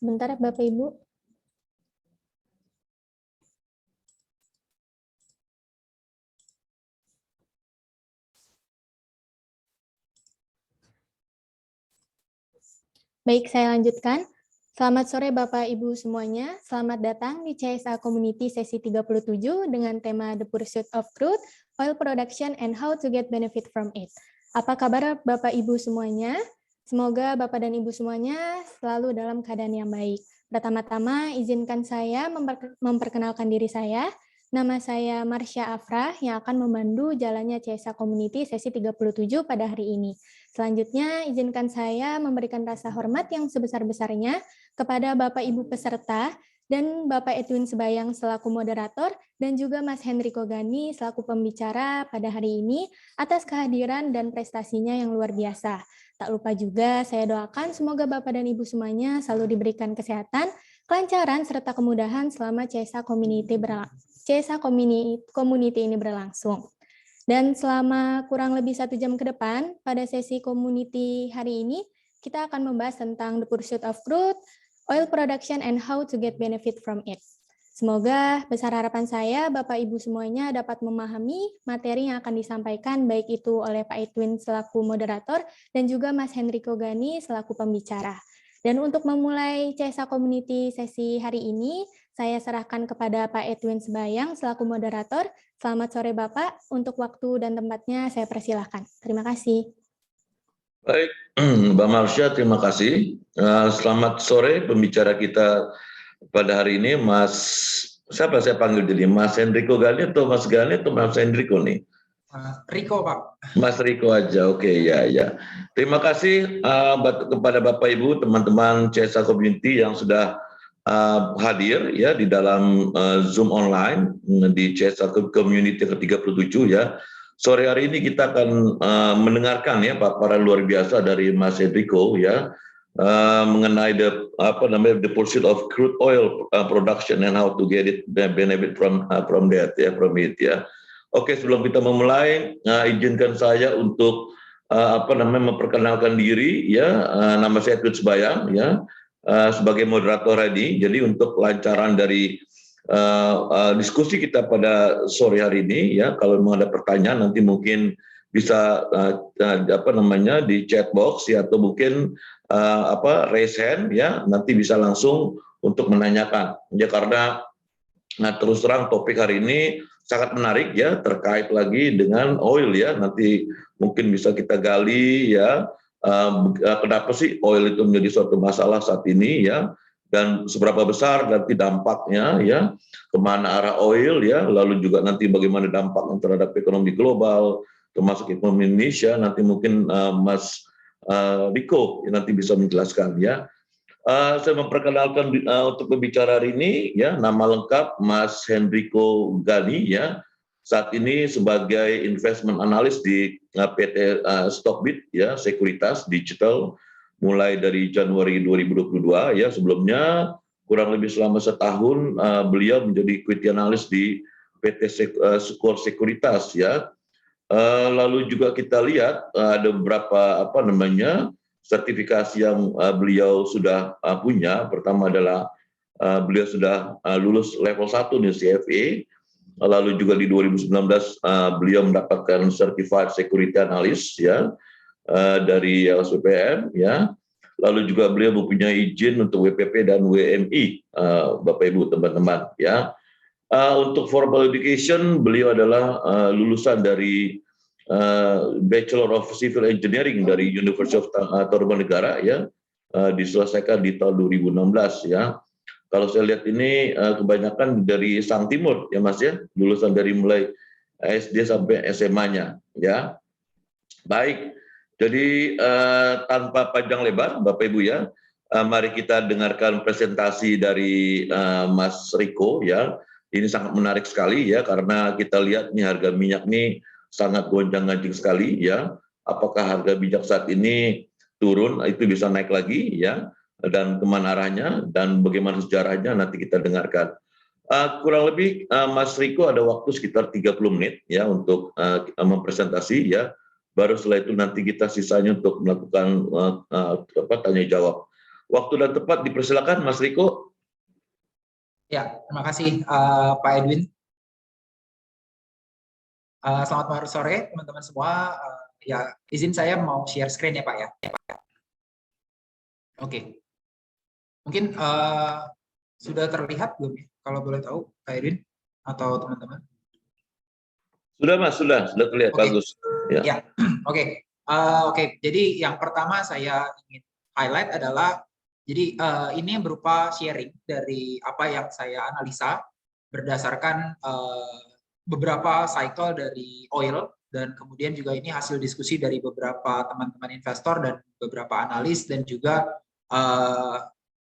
Sebentar Bapak Ibu. Baik, saya lanjutkan. Selamat sore Bapak Ibu semuanya. Selamat datang di CSA Community sesi 37 dengan tema The Pursuit of Truth, Oil Production and How to Get Benefit from It. Apa kabar Bapak Ibu semuanya? Semoga Bapak dan Ibu semuanya selalu dalam keadaan yang baik. Pertama-tama izinkan saya memperkenalkan diri saya. Nama saya Marsha Afrah yang akan memandu jalannya CSA Community sesi 37 pada hari ini. Selanjutnya, izinkan saya memberikan rasa hormat yang sebesar-besarnya kepada Bapak Ibu peserta dan Bapak Edwin Sebayang selaku moderator dan juga Mas Henryko Gani selaku pembicara pada hari ini atas kehadiran dan prestasinya yang luar biasa. Tak lupa juga saya doakan semoga Bapak dan Ibu semuanya selalu diberikan kesehatan, kelancaran, serta kemudahan selama CSA Community ini berlangsung. Dan selama kurang lebih 1 jam ke depan, pada sesi community hari ini, kita akan membahas tentang the pursuit of truth, oil production, and how to get benefit from it. Semoga besar harapan saya, Bapak Ibu semuanya dapat memahami materi yang akan disampaikan, baik itu oleh Pak Edwin selaku moderator, dan juga Mas Henryko Gani selaku pembicara. Dan untuk memulai CSA Community sesi hari ini, saya serahkan kepada Pak Edwin Sebayang selaku moderator. Selamat sore Bapak, untuk waktu dan tempatnya saya persilahkan. Terima kasih. Baik, Mbak Marsha, terima kasih. Selamat sore pembicara kita pada hari ini, Mas, siapa saya panggil jadi? Mas Henryko Gani atau Mas Gani atau Mas Henryko nih? Riko, Pak. Mas Riko aja, oke, ya. Terima kasih kepada Bapak Ibu, teman-teman CSA Community yang sudah hadir ya di dalam Zoom online di CSA Community ke-37 ya. Sore hari ini kita akan mendengarkan ya paparan luar biasa dari Mas Henryko ya mengenai the pursuit of crude oil production and how to get it benefit from it ya. Oke, sebelum kita memulai, izinkan saya untuk memperkenalkan diri ya. Nama saya Edwin Sebayang ya. Sebagai moderator tadi, jadi untuk kelancaran dari diskusi kita pada sore hari ini ya, kalau memang ada pertanyaan nanti mungkin bisa di chat box ya, atau mungkin raise hand ya, nanti bisa langsung untuk menanyakan ya, karena terus terang topik hari ini sangat menarik ya, terkait lagi dengan oil ya, nanti mungkin bisa kita gali ya. Kenapa sih oil itu menjadi suatu masalah saat ini ya, dan seberapa besar nanti dampaknya ya, kemana arah oil ya, lalu juga nanti bagaimana dampak terhadap ekonomi global termasuk ekonomi Indonesia. Nanti mungkin Mas Riko nanti bisa menjelaskan ya. Saya memperkenalkan untuk pembicara hari ini ya, nama lengkap Mas Henryko Gani ya. Saat ini sebagai investment analyst di PT Stockbit ya, sekuritas digital mulai dari Januari 2022 ya. Sebelumnya kurang lebih selama setahun beliau menjadi equity analyst di PT Sukor Sekuritas ya. Lalu juga kita lihat ada beberapa sertifikasi yang beliau sudah punya. Pertama adalah beliau sudah lulus level 1 nih CFA. Lalu juga di 2019 beliau mendapatkan Certified Security Analyst ya dari LSPM ya. Lalu juga beliau mempunyai izin untuk WPP dan WMI, Bapak Ibu teman-teman ya. Untuk formal education beliau adalah lulusan dari Bachelor of Civil Engineering dari University of Tarumanegara ya, diselesaikan di tahun 2016 ya. Kalau saya lihat ini kebanyakan dari Sang Timur ya Mas ya, lulusan dari mulai SD sampai SMA-nya ya. Baik, jadi tanpa panjang lebar Bapak Ibu ya, mari kita dengarkan presentasi dari Mas Riko ya. Ini sangat menarik sekali ya, karena kita lihat nih harga minyak nih sangat gonjang-ganjing sekali ya. Apakah harga minyak saat ini turun, itu bisa naik lagi ya, dan kemana arahnya, dan bagaimana sejarahnya nanti kita dengarkan. Kurang lebih Mas Riko ada waktu sekitar 30 menit ya untuk mempresentasi ya. Baru setelah itu nanti kita sisanya untuk melakukan tanya jawab. waktu dan tempat dipersilakan Mas Riko. Ya, terima kasih Pak Edwin. Selamat sore teman-teman semua. Ya, izin saya mau share screen ya Pak ya. Oke. Mungkin sudah terlihat belum ya? Kalau boleh tahu Pak Edwin atau teman-teman? Sudah Mas, sudah terlihat bagus. Ya, oke. Oke, jadi yang pertama saya ingin highlight adalah, jadi ini berupa sharing dari apa yang saya analisa berdasarkan beberapa cycle dari oil, dan kemudian juga ini hasil diskusi dari beberapa teman-teman investor dan beberapa analis, dan juga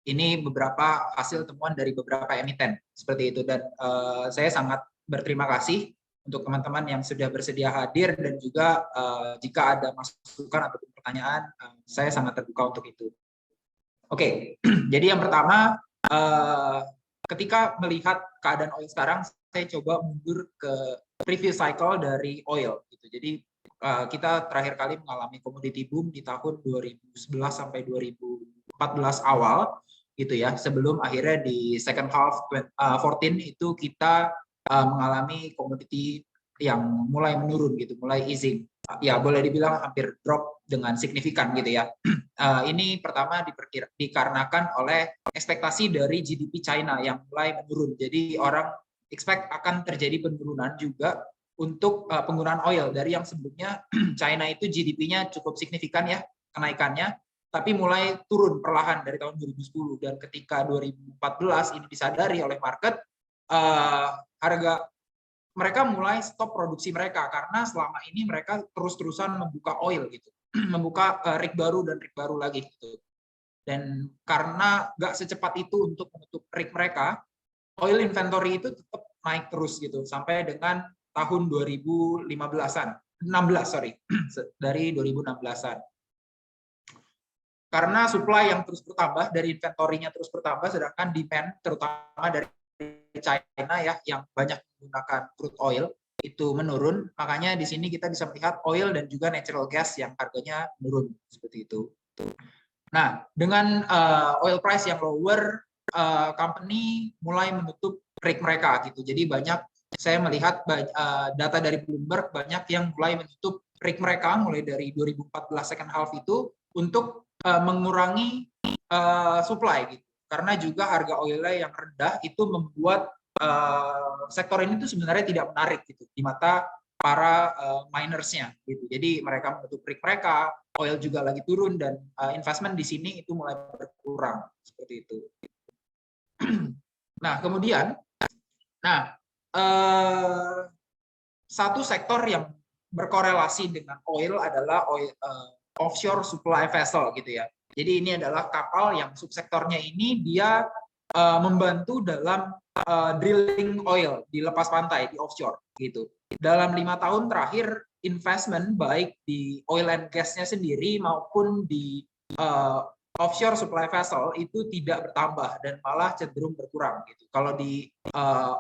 ini beberapa hasil temuan dari beberapa emiten seperti itu. Dan saya sangat berterima kasih untuk teman-teman yang sudah bersedia hadir, dan juga jika ada masukan atau pertanyaan, saya sangat terbuka untuk itu. Oke, jadi yang pertama, ketika melihat keadaan oil sekarang, saya coba mundur ke previous cycle dari oil. Gitu. Jadi kita terakhir kali mengalami commodity boom di tahun 2011 sampai 2014 awal, gitu ya. Sebelum akhirnya di second half 2014 itu kita mengalami komoditi yang mulai menurun gitu, mulai easing. Ya boleh dibilang hampir drop dengan signifikan gitu ya. Ini pertama dikarenakan oleh ekspektasi dari GDP China yang mulai menurun. Jadi orang expect akan terjadi penurunan juga untuk penggunaan oil dari yang sebelumnya China itu GDP-nya cukup signifikan ya kenaikannya, tapi mulai turun perlahan dari tahun 2010, dan ketika 2014 ini disadari oleh market, harga mereka mulai stop produksi mereka karena selama ini mereka terus-terusan membuka oil gitu, membuka rig baru dan rig baru lagi gitu. Dan karena nggak secepat itu untuk menutup rig mereka, oil inventory itu tetap naik terus gitu sampai dengan tahun 2015-an, 16 sorry, dari 2016-an. Karena supply yang terus bertambah, dari inventory-nya terus bertambah, sedangkan demand terutama dari China ya yang banyak menggunakan crude oil itu menurun, makanya di sini kita bisa melihat oil dan juga natural gas yang harganya menurun seperti itu. Nah, dengan oil price yang lower, company mulai menutup rig mereka gitu. Jadi banyak, saya melihat data dari Bloomberg, banyak yang mulai menutup rig mereka mulai dari 2014 second half itu untuk mengurangi supply gitu. Karena juga harga oilnya yang rendah itu membuat sektor ini tuh sebenarnya tidak menarik gitu di mata para minersnya gitu. Jadi mereka menutup rig mereka, oil juga lagi turun, dan investment di sini itu mulai berkurang seperti itu. Nah kemudian, satu sektor yang berkorelasi dengan oil adalah offshore supply vessel gitu ya. Jadi ini adalah kapal yang subsektornya ini dia membantu dalam drilling oil di lepas pantai, di offshore gitu. Dalam 5 tahun terakhir, investment baik di oil and gas-nya sendiri maupun di offshore supply vessel itu tidak bertambah dan malah cenderung berkurang gitu. Kalau di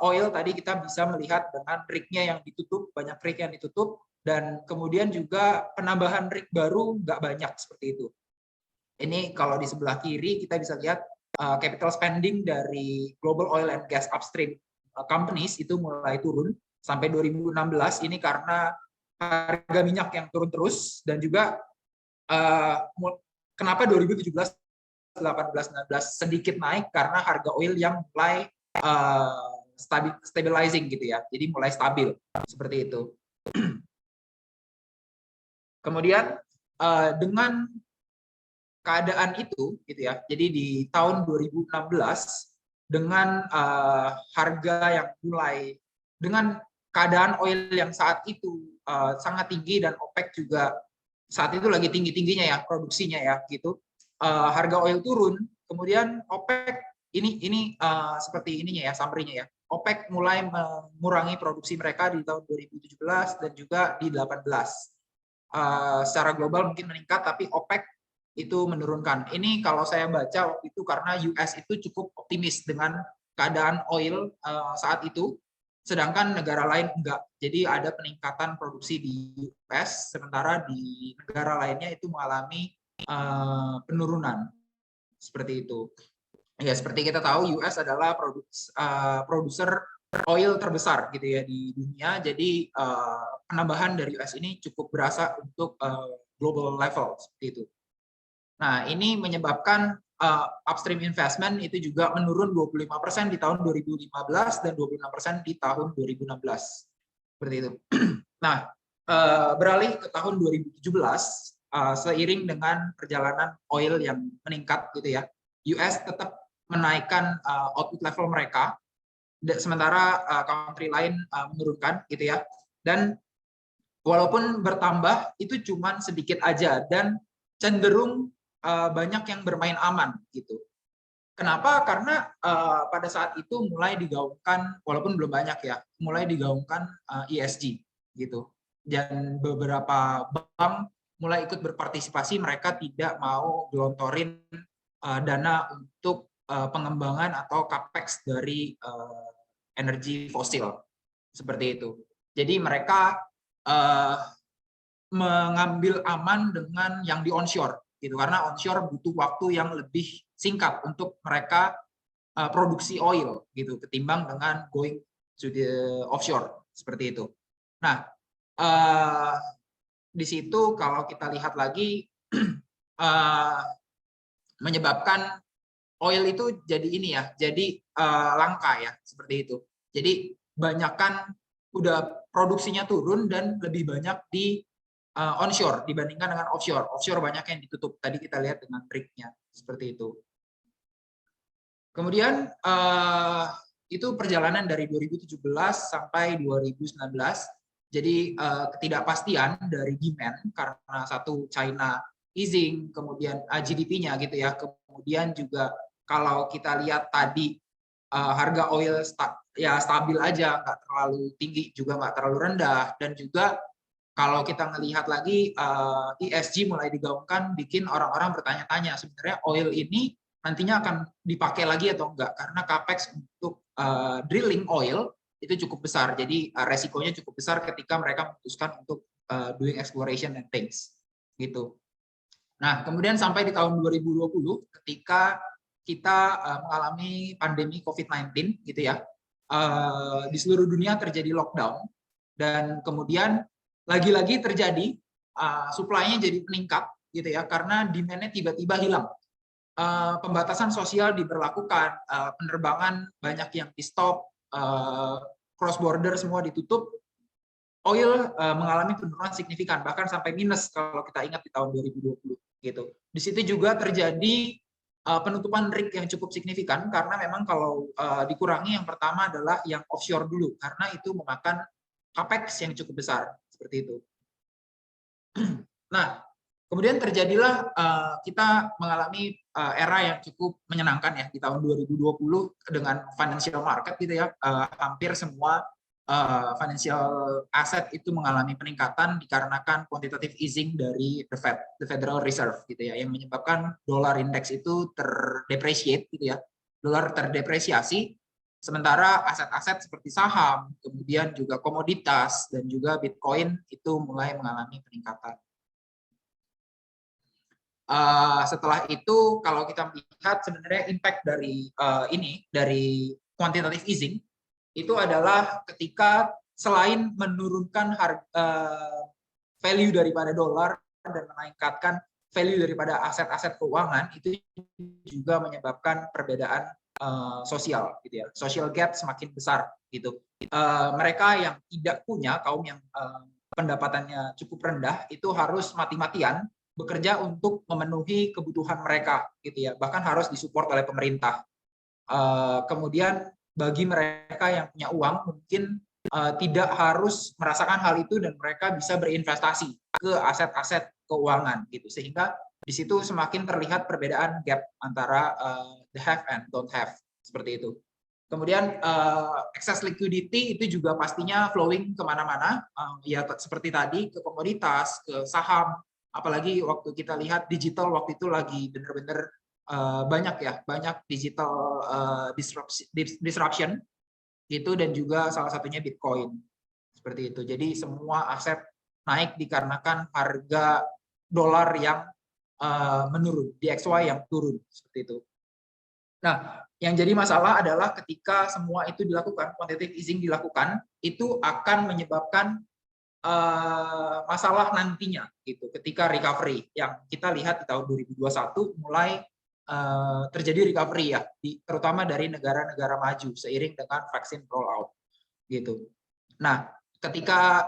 oil tadi kita bisa melihat dengan rig-nya yang ditutup, banyak rig yang ditutup, dan kemudian juga penambahan rig baru nggak banyak seperti itu. Ini kalau di sebelah kiri kita bisa lihat capital spending dari global oil and gas upstream companies itu mulai turun sampai 2016. Ini karena harga minyak yang turun terus, dan juga kenapa 2017, 18, 19 sedikit naik karena harga oil yang mulai stabilizing gitu ya. Jadi mulai stabil seperti itu. Kemudian dengan keadaan itu gitu ya. Jadi di tahun 2016 dengan harga yang mulai, dengan keadaan oil yang saat itu sangat tinggi dan OPEC juga saat itu lagi tinggi-tingginya ya produksinya ya gitu. Harga oil turun, kemudian OPEC ini seperti ininya ya, summary-nya ya. OPEC mulai mengurangi produksi mereka di tahun 2017 dan juga di 2018. Secara global mungkin meningkat, tapi OPEC itu menurunkan. Ini kalau saya baca waktu itu karena US itu cukup optimis dengan keadaan oil saat itu, sedangkan negara lain enggak. Jadi ada peningkatan produksi di US, sementara di negara lainnya itu mengalami penurunan seperti itu. Ya, seperti kita tahu US adalah produser oil terbesar gitu ya di dunia. Jadi penambahan dari US ini cukup berasa untuk global level seperti itu. Nah, ini menyebabkan upstream investment itu juga menurun 25% di tahun 2015 dan 26% di tahun 2016. Seperti itu. Nah, beralih ke tahun 2017, seiring dengan perjalanan oil yang meningkat gitu ya, US tetap menaikkan output level mereka, sementara country lain menurunkan gitu ya. Dan walaupun bertambah itu cuma sedikit aja dan cenderung banyak yang bermain aman gitu. Kenapa? Karena pada saat itu mulai digaungkan, walaupun belum banyak ya, mulai digaungkan ESG gitu. Dan beberapa bank mulai ikut berpartisipasi, mereka tidak mau gelontorin dana untuk pengembangan atau capex dari energi fosil seperti itu. Jadi mereka mengambil aman dengan yang di onshore gitu, karena onshore butuh waktu yang lebih singkat untuk mereka produksi oil gitu ketimbang dengan going to the offshore seperti itu. Nah, di situ kalau kita lihat lagi menyebabkan oil itu jadi ini ya, jadi langka ya seperti itu. Jadi banyakkan udah produksinya turun dan lebih banyak di onshore dibandingkan dengan offshore. Offshore banyak yang ditutup. Tadi kita lihat dengan rig-nya seperti itu. Kemudian itu perjalanan dari 2017 sampai 2019. Jadi ketidakpastian dari demand karena satu China easing, kemudian GDP-nya gitu ya. Kemudian juga kalau kita lihat tadi harga oil stabil aja, nggak terlalu tinggi juga nggak terlalu rendah, dan juga kalau kita melihat lagi ESG mulai digaungkan, bikin orang-orang bertanya-tanya sebenarnya oil ini nantinya akan dipakai lagi atau enggak, karena capex untuk drilling oil itu cukup besar, jadi resikonya cukup besar ketika mereka memutuskan untuk doing exploration and things gitu. Nah, kemudian sampai di tahun 2020 ketika kita mengalami pandemi COVID-19 gitu ya, di seluruh dunia terjadi lockdown, dan kemudian lagi-lagi terjadi supply-nya jadi meningkat gitu ya, karena demand-nya tiba-tiba hilang. Pembatasan sosial diberlakukan, penerbangan banyak yang di stop, cross border semua ditutup, oil mengalami penurunan signifikan, bahkan sampai minus kalau kita ingat di tahun 2020 gitu. Di situ juga terjadi penutupan rig yang cukup signifikan, karena memang kalau dikurangi, yang pertama adalah yang offshore dulu, karena itu memakan capex yang cukup besar seperti itu. Nah, kemudian terjadilah kita mengalami era yang cukup menyenangkan ya di tahun 2020 dengan financial market gitu ya. Hampir semua financial asset itu mengalami peningkatan dikarenakan quantitative easing dari the Fed, the Federal Reserve gitu ya, yang menyebabkan dolar index itu terdepreciate gitu ya. Dolar terdepresiasi, sementara aset-aset seperti saham, kemudian juga komoditas dan juga Bitcoin itu mulai mengalami peningkatan. Setelah itu kalau kita melihat sebenarnya impact dari dari quantitative easing itu adalah ketika selain menurunkan harga value daripada dolar dan menaikkan value daripada aset-aset keuangan, itu juga menyebabkan perbedaan sosial gitu ya. Social gap semakin besar gitu. Mereka yang tidak punya, kaum yang pendapatannya cukup rendah, itu harus mati-matian bekerja untuk memenuhi kebutuhan mereka gitu ya, bahkan harus disupport oleh pemerintah. Kemudian bagi mereka yang punya uang mungkin tidak harus merasakan hal itu, dan mereka bisa berinvestasi ke aset-aset keuangan gitu, sehingga di situ semakin terlihat perbedaan gap antara the have and don't have seperti itu. Kemudian excess liquidity itu juga pastinya flowing kemana-mana, ya seperti tadi ke komoditas, ke saham, apalagi waktu kita lihat digital waktu itu lagi benar-benar banyak digital disruption gitu, dan juga salah satunya Bitcoin seperti itu. Jadi semua aset naik dikarenakan harga dolar yang menurun, DXY yang turun seperti itu. Nah, yang jadi masalah adalah ketika semua itu dilakukan, quantitative easing dilakukan, itu akan menyebabkan masalah nantinya gitu. Ketika recovery yang kita lihat di tahun 2021 mulai terjadi recovery ya, terutama dari negara-negara maju seiring dengan vaksin rollout gitu. Nah, ketika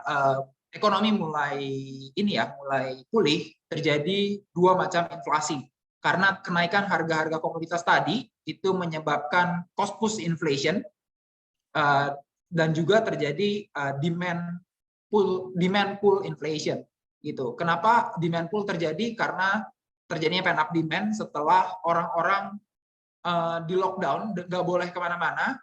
ekonomi mulai mulai pulih, terjadi dua macam inflasi. Karena kenaikan harga-harga komoditas tadi itu menyebabkan cost push inflation dan juga terjadi demand pull inflation gitu. Kenapa demand pull terjadi? Karena terjadinya pent up demand setelah orang-orang di lockdown, nggak boleh kemana-mana.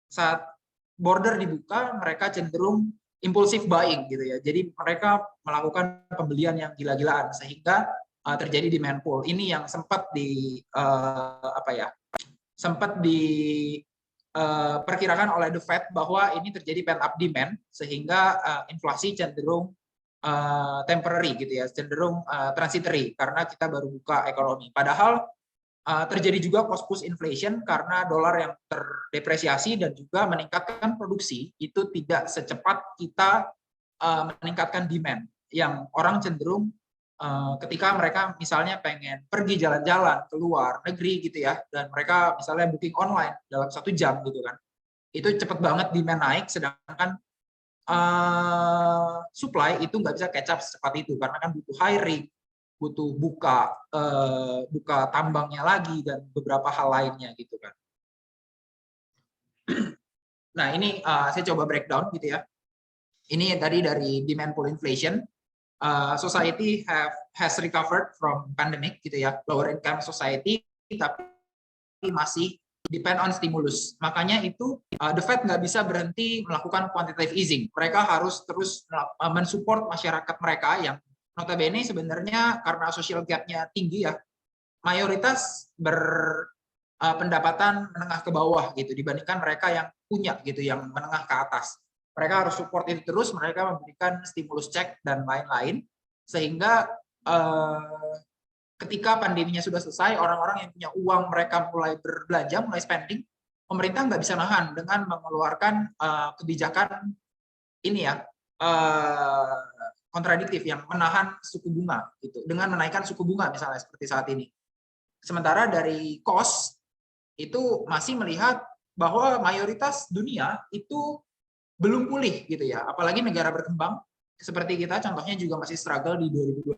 Saat border dibuka, mereka cenderung impulsive buying gitu ya. Jadi mereka melakukan pembelian yang gila-gilaan sehingga terjadi demand pull. Ini yang sempat perkirakan oleh The Fed bahwa ini terjadi pent up demand sehingga inflasi cenderung temporary gitu ya, cenderung transitory karena kita baru buka ekonomi. Padahal terjadi juga cost push inflation karena dolar yang terdepresiasi dan juga meningkatkan produksi itu tidak secepat kita meningkatkan demand yang orang cenderung ketika mereka misalnya pengen pergi jalan-jalan ke luar negeri gitu ya, dan mereka misalnya booking online dalam 1 jam gitu kan, itu cepet banget demand naik, sedangkan supply itu nggak bisa catch up secepat itu karena kan butuh hiring, butuh buka tambangnya lagi dan beberapa hal lainnya gitu kan. Nah ini saya coba breakdown gitu ya. Ini tadi dari demand pull inflation. Society has recovered from pandemic gitu ya, lower income society, tapi masih depend on stimulus. Makanya itu the Fed nggak bisa berhenti melakukan quantitative easing. Mereka harus terus mensupport masyarakat mereka yang notabene sebenarnya karena social gap-nya tinggi ya, mayoritas berpendapatan menengah ke bawah gitu dibandingkan mereka yang punya gitu, yang menengah ke atas. Mereka harus support itu terus, mereka memberikan stimulus check dan lain-lain, sehingga ketika pandeminya sudah selesai, orang-orang yang punya uang mereka mulai berbelanja, mulai spending, pemerintah nggak bisa nahan dengan mengeluarkan kebijakan ini ya, kontradiktif yang menahan suku bunga gitu, dengan menaikkan suku bunga misalnya seperti saat ini. Sementara dari cost itu masih melihat bahwa mayoritas dunia itu belum pulih gitu ya, apalagi negara berkembang seperti kita contohnya juga masih struggle di 2021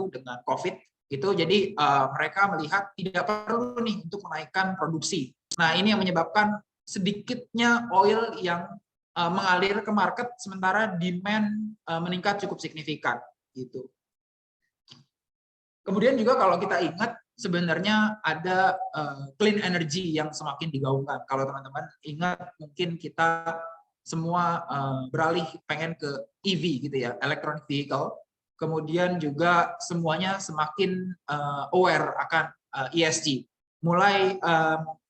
dengan COVID gitu. Jadi mereka melihat tidak perlu nih untuk menaikkan produksi. Nah, ini yang menyebabkan sedikitnya oil yang mengalir ke market sementara demand meningkat cukup signifikan gitu. Kemudian juga kalau kita ingat sebenarnya ada clean energy yang semakin digaungkan. Kalau teman-teman ingat mungkin kita semua beralih pengen ke EV gitu ya, electronic vehicle. Kemudian juga semuanya semakin aware akan ESG. Mulai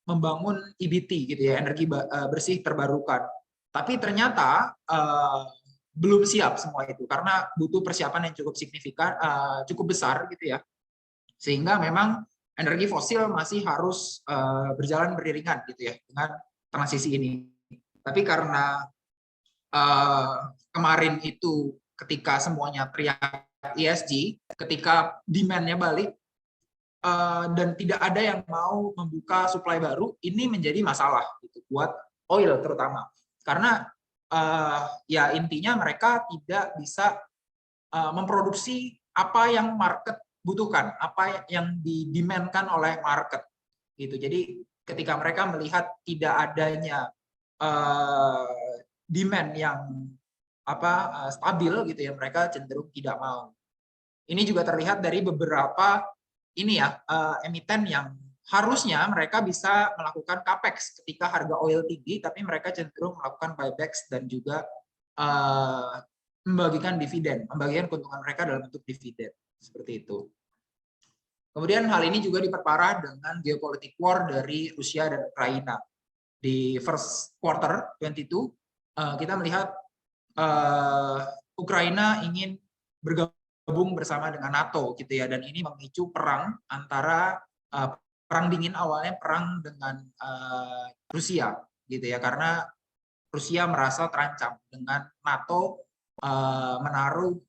membangun EBT gitu ya, energi bersih terbarukan. Tapi ternyata belum siap semua itu karena butuh persiapan yang cukup signifikan, cukup besar gitu ya. Sehingga memang energi fosil masih harus berjalan beriringan gitu ya dengan transisi ini. Tapi karena kemarin itu ketika semuanya teriak ESG, ketika demand-nya balik dan tidak ada yang mau membuka supply baru, ini menjadi masalah gitu buat oil terutama. Karena ya intinya mereka tidak bisa memproduksi apa yang market butuhkan, apa yang didemandkan oleh market gitu. Jadi ketika mereka melihat tidak adanya demand yang stabil gitu ya, mereka cenderung tidak mau. Ini juga terlihat dari beberapa ini ya emiten yang harusnya mereka bisa melakukan capex ketika harga oil tinggi, tapi mereka cenderung melakukan buybacks dan juga membagikan dividen, membagikan keuntungan mereka dalam bentuk dividen seperti itu. Kemudian hal ini juga diperparah dengan geopolitik war dari Rusia dan Ukraina. Di first quarter 22 kita melihat Ukraina ingin bergabung bergabung bersama dengan NATO gitu ya, dan ini memicu perang antara perang dingin, awalnya perang dengan Rusia gitu ya, karena Rusia merasa terancam dengan NATO menaruh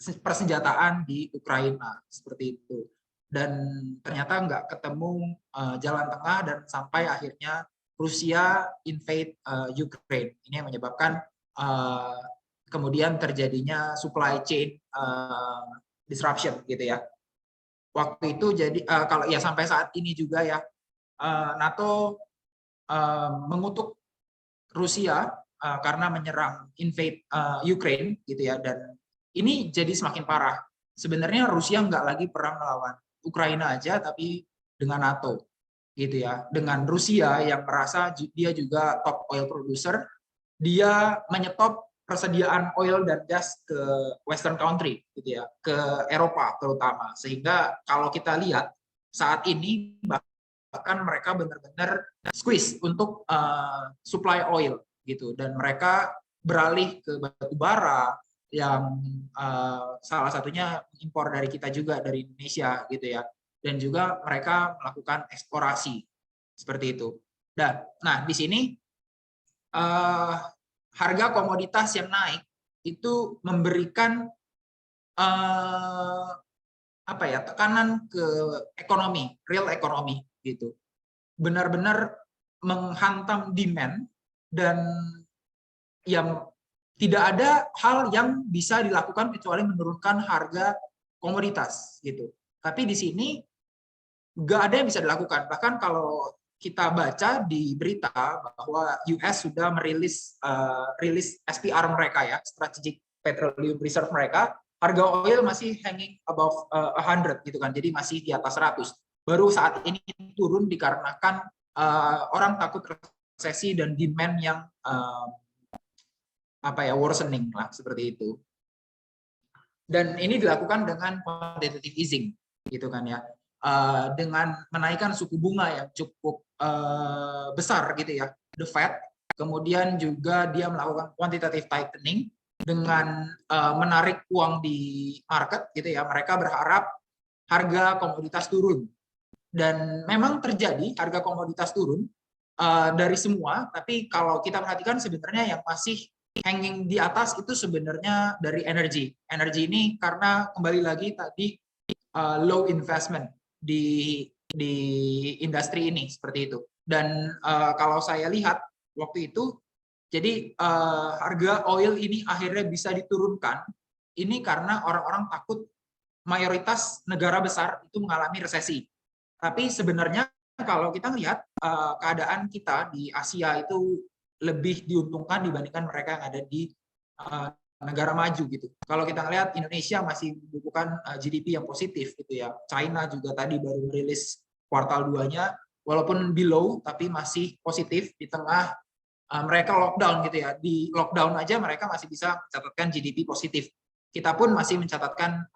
persenjataan di Ukraina seperti itu, dan ternyata nggak ketemu jalan tengah, dan sampai akhirnya Rusia invade Ukraine. Ini yang menyebabkan kemudian terjadinya supply chain disruption gitu ya. Waktu itu jadi kalau ya sampai saat ini juga ya, NATO mengutuk Rusia karena menyerang invade Ukraine gitu ya, dan ini jadi semakin parah. Sebenarnya Rusia nggak lagi perang melawan Ukraina aja, tapi dengan NATO gitu ya. Dengan Rusia yang merasa dia juga top oil producer, dia menyetop persediaan oil dan gas ke Western country gitu ya, ke Eropa terutama. Sehingga kalau kita lihat saat ini bahkan mereka benar-benar squeeze untuk supply oil gitu, dan mereka beralih ke batu bara yang salah satunya impor dari kita juga, dari Indonesia gitu ya, dan juga mereka melakukan eksplorasi seperti itu. Dan nah di sini harga komoditas yang naik itu memberikan apa ya, tekanan ke ekonomi, real ekonomi gitu, benar-benar menghantam demand, dan yang tidak ada hal yang bisa dilakukan kecuali menurunkan harga komoditas gitu. Tapi di sini nggak ada yang bisa dilakukan. Bahkan kalau kita baca di berita bahwa US sudah merilis rilis SPR mereka ya, Strategic Petroleum Reserve mereka, harga oil masih hanging above 100 gitu kan. Jadi masih di atas 100. Baru saat ini turun dikarenakan orang takut resesi dan demand yang worsening lah seperti itu. Dan ini dilakukan dengan quantitative easing gitu kan ya, dengan menaikkan suku bunga yang cukup besar gitu ya, the Fed. Kemudian juga dia melakukan quantitative tightening dengan menarik uang di market gitu ya. Mereka berharap harga komoditas turun, dan memang terjadi harga komoditas turun dari semua. Tapi kalau kita perhatikan sebenarnya yang masih hanging di atas itu sebenarnya dari energi. Energi ini karena kembali lagi tadi low investment di industri ini seperti itu. Dan kalau saya lihat waktu itu, jadi harga oil ini akhirnya bisa diturunkan. Ini karena orang-orang takut mayoritas negara besar itu mengalami resesi. Tapi sebenarnya kalau kita lihat keadaan kita di Asia itu lebih diuntungkan dibandingkan mereka yang ada di negara maju gitu. Kalau kita lihat Indonesia masih membukukan GDP yang positif gitu ya. China juga tadi baru merilis kuartal 2-nya, walaupun below tapi masih positif di tengah mereka lockdown gitu ya. Di lockdown aja mereka masih bisa mencatatkan GDP positif. Kita pun masih mencatatkan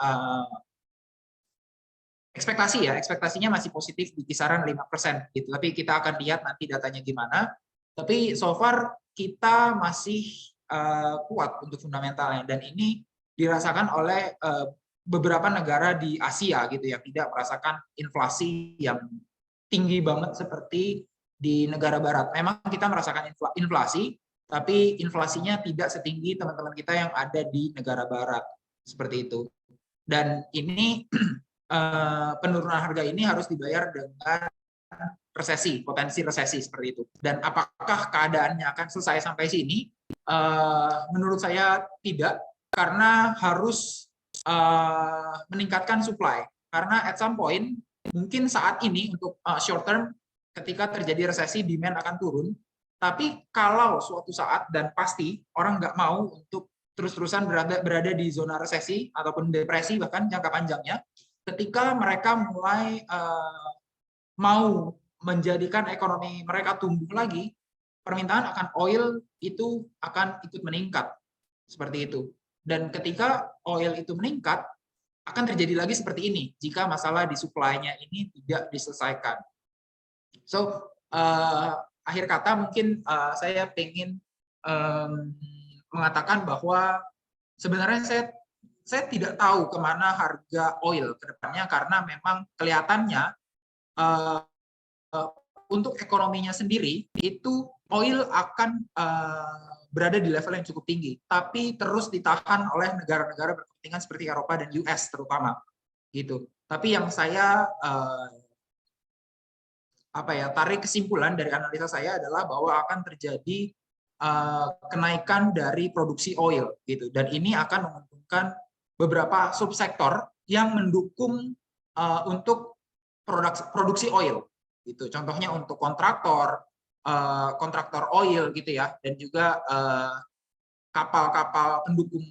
ekspektasinya masih positif di kisaran 5% gitu. Tapi kita akan lihat nanti datanya gimana. Tapi so far kita masih kuat untuk fundamentalnya, dan ini dirasakan oleh beberapa negara di Asia gitu ya, tidak merasakan inflasi yang tinggi banget seperti di negara barat. Memang kita merasakan inflasi, tapi inflasinya tidak setinggi teman-teman kita yang ada di negara barat seperti itu. Dan ini penurunan harga ini harus dibayar dengan resesi, potensi resesi seperti itu. Dan apakah keadaannya akan selesai sampai sini? Menurut saya tidak, karena harus meningkatkan supply. Karena at some point, mungkin saat ini untuk short term, ketika terjadi resesi, demand akan turun. Tapi kalau suatu saat, dan pasti orang nggak mau untuk terus-terusan berada di zona resesi ataupun depresi bahkan jangka panjangnya, ketika mereka mulai mau menjadikan ekonomi mereka tumbuh lagi, permintaan akan oil itu akan ikut meningkat seperti itu. Dan ketika oil itu meningkat, akan terjadi lagi seperti ini jika masalah di supply-nya ini tidak diselesaikan. So akhir kata mungkin saya ingin mengatakan bahwa sebenarnya saya tidak tahu kemana harga oil ke depannya, karena memang kelihatannya untuk ekonominya sendiri itu oil akan berada di level yang cukup tinggi, tapi terus ditahan oleh negara-negara berkepentingan seperti Eropa dan US terutama, gitu. Tapi yang saya tarik kesimpulan dari analisa saya adalah bahwa akan terjadi kenaikan dari produksi oil, gitu, dan ini akan menguntungkan beberapa subsektor yang mendukung untuk produksi oil, gitu. Contohnya untuk kontraktor oil, gitu ya, dan juga kapal-kapal pendukung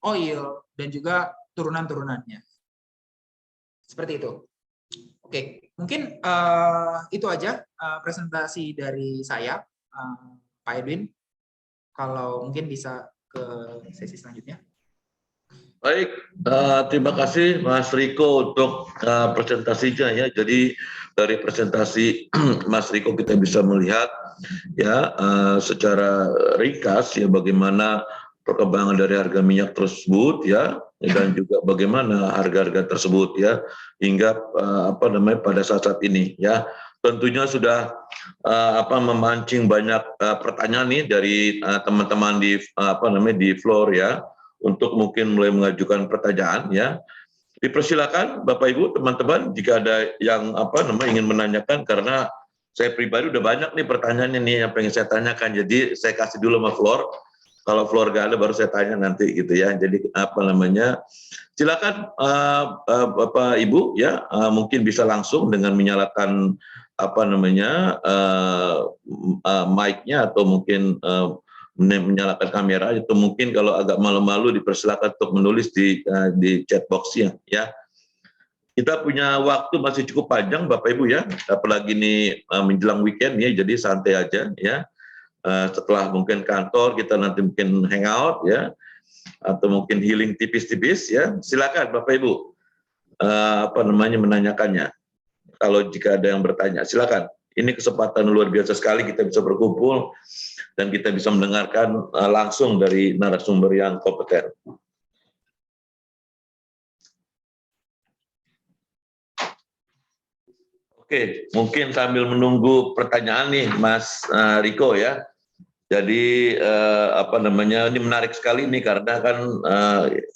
oil dan juga turunan-turunannya. Seperti itu. Oke, mungkin itu aja presentasi dari saya, Pak Edwin. Kalau mungkin bisa ke sesi selanjutnya. Baik, terima kasih Mas Riko untuk presentasinya ya. Jadi dari presentasi Mas Riko kita bisa melihat ya secara ringkas ya bagaimana perkembangan dari harga minyak tersebut ya, dan juga bagaimana harga-harga tersebut ya hingga pada saat ini ya. Tentunya sudah memancing banyak pertanyaan nih dari teman-teman di di floor ya, untuk mungkin mulai mengajukan pertanyaan ya. Dipersilakan Bapak Ibu teman-teman jika ada yang ingin menanyakan, karena saya pribadi udah banyak nih pertanyaannya nih yang pengen saya tanyakan. Jadi saya kasih dulu sama floor. Kalau floor gak ada baru saya tanya nanti gitu ya. Jadi silakan Bapak Ibu ya, mungkin bisa langsung dengan menyalakan mic-nya atau mungkin menyalakan kamera, itu mungkin kalau agak malu-malu dipersilakan untuk menulis di chat box-nya ya. Kita punya waktu masih cukup panjang Bapak Ibu ya, apalagi ini menjelang weekend ya, jadi santai aja ya. Setelah mungkin kantor kita nanti mungkin hangout ya, atau mungkin healing tipis-tipis ya. Silakan Bapak Ibu menanyakannya. Kalau jika ada yang bertanya, silakan. Ini kesempatan luar biasa sekali kita bisa berkumpul dan kita bisa mendengarkan langsung dari narasumber yang kompeten. Oke, mungkin sambil menunggu pertanyaan nih Mas Riko ya. Jadi ini menarik sekali nih, karena kan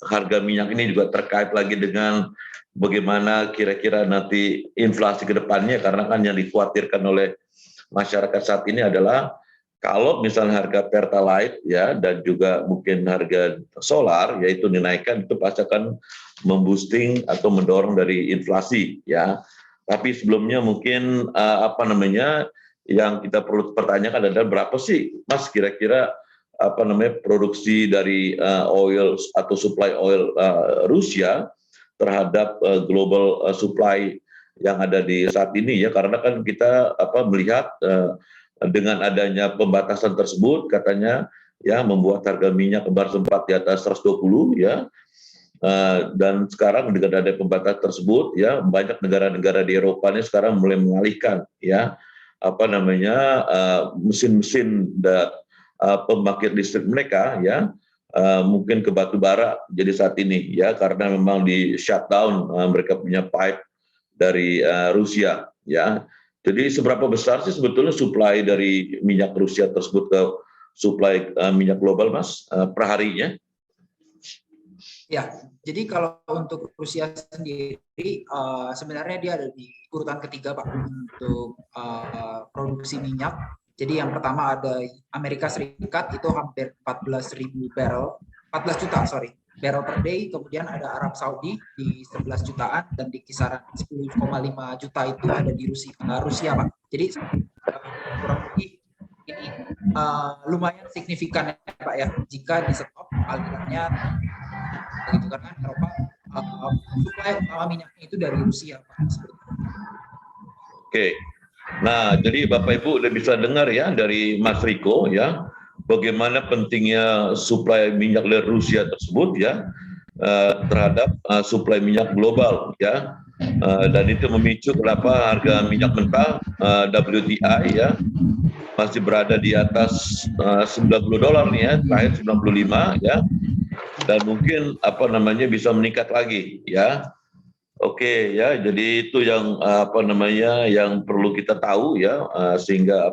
harga minyak ini juga terkait lagi dengan bagaimana kira-kira nanti inflasi ke depannya, karena kan yang dikhawatirkan oleh masyarakat saat ini adalah kalau misalnya harga Pertalite ya dan juga mungkin harga solar yaitu dinaikkan, itu pasti akan memboosting atau mendorong dari inflasi ya. Tapi sebelumnya mungkin yang kita perlu pertanyakan adalah berapa sih Mas kira-kira produksi dari oil atau supply oil Rusia terhadap global supply yang ada di saat ini ya, karena kan kita melihat dengan adanya pembatasan tersebut katanya ya membuat harga minyak kemarin sempat di atas 120 ya, dan sekarang dengan adanya pembatasan tersebut ya banyak negara-negara di Eropa ini sekarang mulai mengalihkan ya mesin-mesin pembangkit listrik mereka ya mungkin ke batu bara jadi saat ini ya, karena memang di shutdown mereka punya pipe dari Rusia ya. Jadi seberapa besar sih sebetulnya supply dari minyak Rusia tersebut ke supply minyak global Mas per harinya? Ya, jadi kalau untuk Rusia sendiri sebenarnya dia ada di urutan ketiga Pak untuk produksi minyak. Jadi yang pertama ada Amerika Serikat, itu hampir 14 juta barrel per day. Kemudian ada Arab Saudi di 11 jutaan, dan di kisaran 10,5 juta itu ada di Rusia Pak. Jadi kurang lebih ini lumayan signifikan ya Pak ya, jika di stop alirannya begitu, karena Eropa suplai utama minyaknya itu dari Rusia Pak. Oke. Nah, jadi Bapak Ibu udah bisa dengar ya dari Mas Riko ya, bagaimana pentingnya suplai minyak dari Rusia tersebut ya terhadap suplai minyak global ya, dan itu memicu kenapa harga minyak mentah WTI ya masih berada di atas $90 nih ya, terakhir 95 ya, dan mungkin bisa meningkat lagi ya. Oke ya, jadi itu yang yang perlu kita tahu ya, sehingga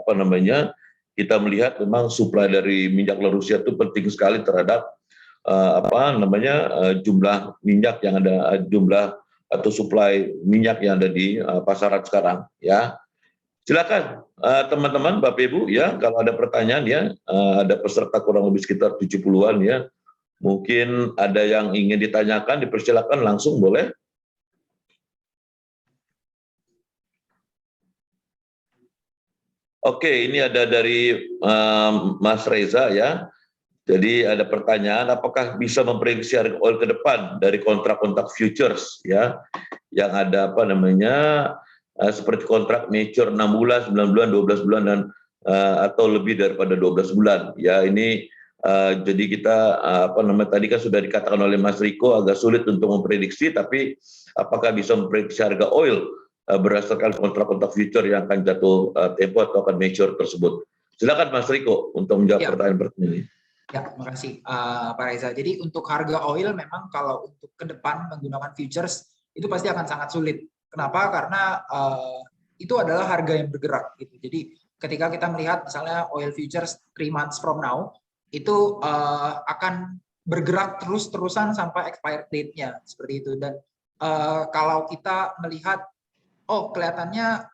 kita melihat memang suplai dari minyak Rusia itu penting sekali terhadap jumlah minyak yang ada, jumlah atau suplai minyak yang ada di pasaran sekarang ya. Silakan teman-teman, Bapak Ibu ya, kalau ada pertanyaan ya, ada peserta kurang lebih sekitar 70-an ya. Mungkin ada yang ingin ditanyakan, dipersilakan langsung boleh. Oke, ini ada dari Mas Reza ya. Jadi ada pertanyaan, apakah bisa memprediksi harga oil ke depan dari kontrak-kontrak futures ya, yang ada seperti kontrak mature 6 bulan, 9 bulan, 12 bulan dan atau lebih daripada 12 bulan. Ya ini jadi kita tadi kan sudah dikatakan oleh Mas Riko agak sulit untuk memprediksi, tapi apakah bisa memprediksi harga oil berdasarkan kontrak-kontrak future yang akan jatuh tempo atau akan mature tersebut. Silakan Mas Riko untuk menjawab pertanyaan-pertanyaan ini. Ya, terima kasih Pak Reza. Jadi untuk harga oil memang kalau untuk ke depan menggunakan futures itu pasti akan sangat sulit. Kenapa? Karena itu adalah harga yang bergerak gitu. Jadi ketika kita melihat misalnya oil futures 3 months from now itu akan bergerak terus-terusan sampai expired date-nya seperti itu. Dan kalau kita melihat kelihatannya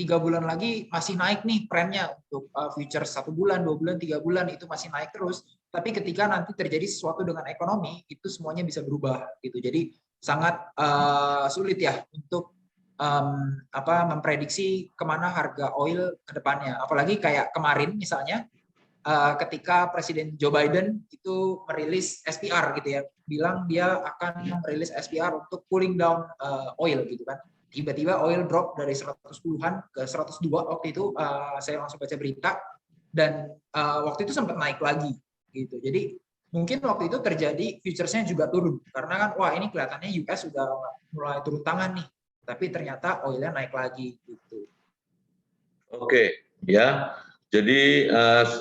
3 bulan lagi masih naik nih trennya untuk futures 1 bulan, 2 bulan, 3 bulan itu masih naik terus. Tapi ketika nanti terjadi sesuatu dengan ekonomi itu semuanya bisa berubah gitu. Jadi sangat sulit ya untuk memprediksi kemana harga oil ke depannya. Apalagi kayak kemarin misalnya ketika Presiden Joe Biden itu merilis SPR gitu ya, bilang dia akan merilis SPR untuk cooling down oil gitu kan. Tiba-tiba oil drop dari 110-an ke 102 waktu itu, saya langsung baca berita dan waktu itu sempat naik lagi gitu. Jadi mungkin waktu itu terjadi futuresnya juga turun karena kan wah ini kelihatannya US sudah mulai turun tangan nih, tapi ternyata oilnya naik lagi gitu. Oke ya, jadi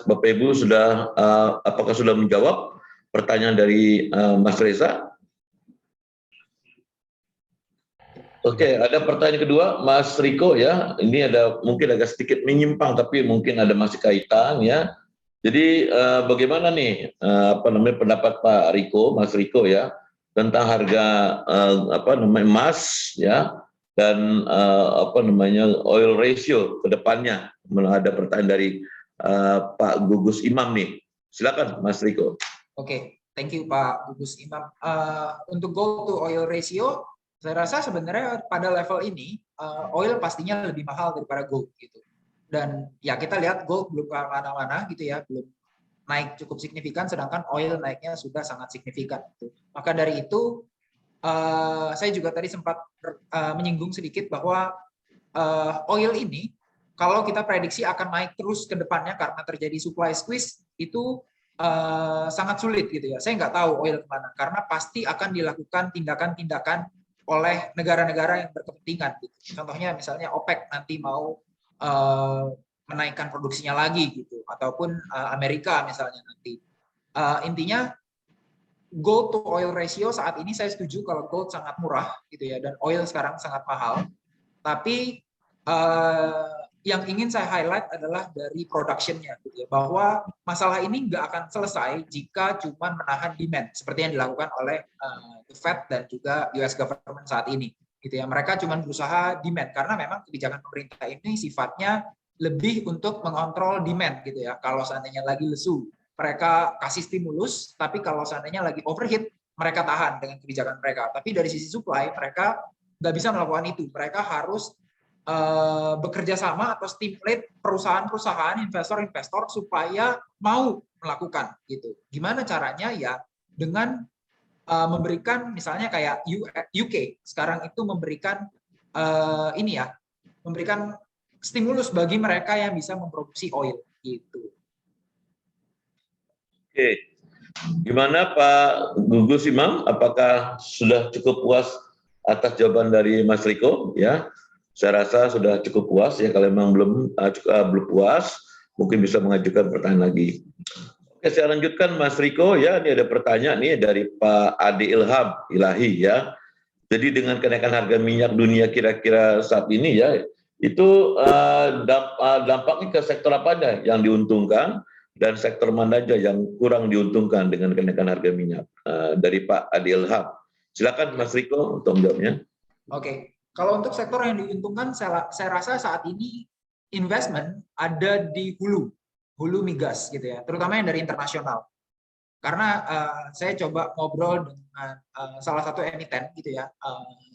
Bapak Ibu sudah apakah sudah menjawab pertanyaan dari Mas Reza? Oke, ada pertanyaan kedua, Mas Riko ya. Ini ada mungkin agak sedikit menyimpang, tapi mungkin ada masih kaitan ya. Jadi bagaimana nih pendapat Pak Riko, Mas Riko ya, tentang harga emas ya dan oil ratio ke depannya? Ada pertanyaan dari Pak Gugus Imam nih. Silakan Mas Riko. Oke, thank you Pak Gugus Imam. Untuk gold to oil ratio, saya rasa sebenarnya pada level ini oil pastinya lebih mahal daripada gold gitu. Dan ya kita lihat gold belum kemana-mana gitu ya, belum naik cukup signifikan, sedangkan oil naiknya sudah sangat signifikan. Gitu. Maka dari itu saya juga tadi sempat menyinggung sedikit bahwa oil ini kalau kita prediksi akan naik terus ke depannya karena terjadi supply squeeze itu sangat sulit gitu ya. Saya nggak tahu oil kemana karena pasti akan dilakukan tindakan-tindakan oleh negara-negara yang berkepentingan. Gitu. Contohnya misalnya OPEC nanti mau menaikkan produksinya lagi gitu, ataupun Amerika misalnya nanti. Intinya gold to oil ratio saat ini saya setuju kalau gold sangat murah gitu ya, dan oil sekarang sangat mahal. Tapi yang ingin saya highlight adalah dari production-nya gitu ya, bahwa masalah ini nggak akan selesai jika cuma menahan demand seperti yang dilakukan oleh the Fed dan juga US government saat ini gitu ya. Mereka cuma berusaha demand karena memang kebijakan pemerintah ini sifatnya lebih untuk mengontrol demand gitu ya. Kalau seandainya lagi lesu mereka kasih stimulus, tapi kalau seandainya lagi overheat mereka tahan dengan kebijakan mereka. Tapi dari sisi supply mereka nggak bisa melakukan itu. Mereka harus bekerja sama atau stimulate perusahaan-perusahaan, investor-investor supaya mau melakukan gitu. Gimana caranya ya dengan memberikan misalnya kayak UK sekarang itu memberikan memberikan stimulus bagi mereka yang bisa memproduksi oil gitu. Oke, gimana Pak Gugus Imam? Apakah sudah cukup puas atas jawaban dari Mas Riko? Ya. Saya rasa sudah cukup puas ya. Kalau memang belum puas, mungkin bisa mengajukan pertanyaan lagi. Oke, saya lanjutkan Mas Riko ya. Ini ada pertanyaan nih dari Pak Ade Ilham Ilahi ya. Jadi dengan kenaikan harga minyak dunia kira-kira saat ini ya, itu dampaknya ke sektor apa aja yang diuntungkan dan sektor mana aja yang kurang diuntungkan dengan kenaikan harga minyak? Dari Pak Ade Ilham. Silakan Mas Riko untuk menjawabnya. Oke, kalau untuk sektor yang diuntungkan, saya rasa saat ini investment ada di hulu migas gitu ya, terutama yang dari internasional. Karena saya coba ngobrol dengan salah satu emiten gitu ya,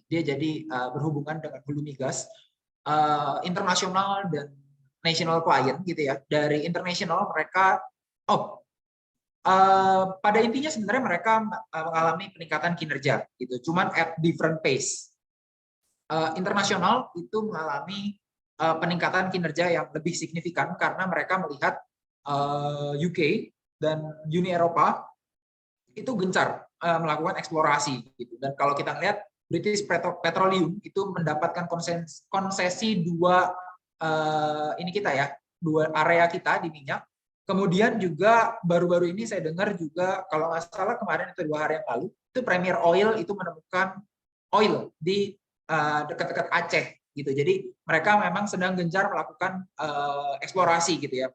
dia jadi berhubungan dengan hulu migas internasional dan national client gitu ya. Dari internasional mereka, pada intinya sebenarnya mereka mengalami peningkatan kinerja gitu, cuman at different pace. Internasional itu mengalami peningkatan kinerja yang lebih signifikan karena mereka melihat UK dan Uni Eropa itu gencar melakukan eksplorasi gitu. Dan kalau kita lihat British Petroleum itu mendapatkan konsesi dua area kita di minyak. Kemudian juga baru-baru ini saya dengar juga kalau nggak salah kemarin itu 2 hari yang lalu itu Premier Oil itu menemukan oil di dekat-dekat Aceh gitu. Jadi mereka memang sedang gencar melakukan eksplorasi gitu ya,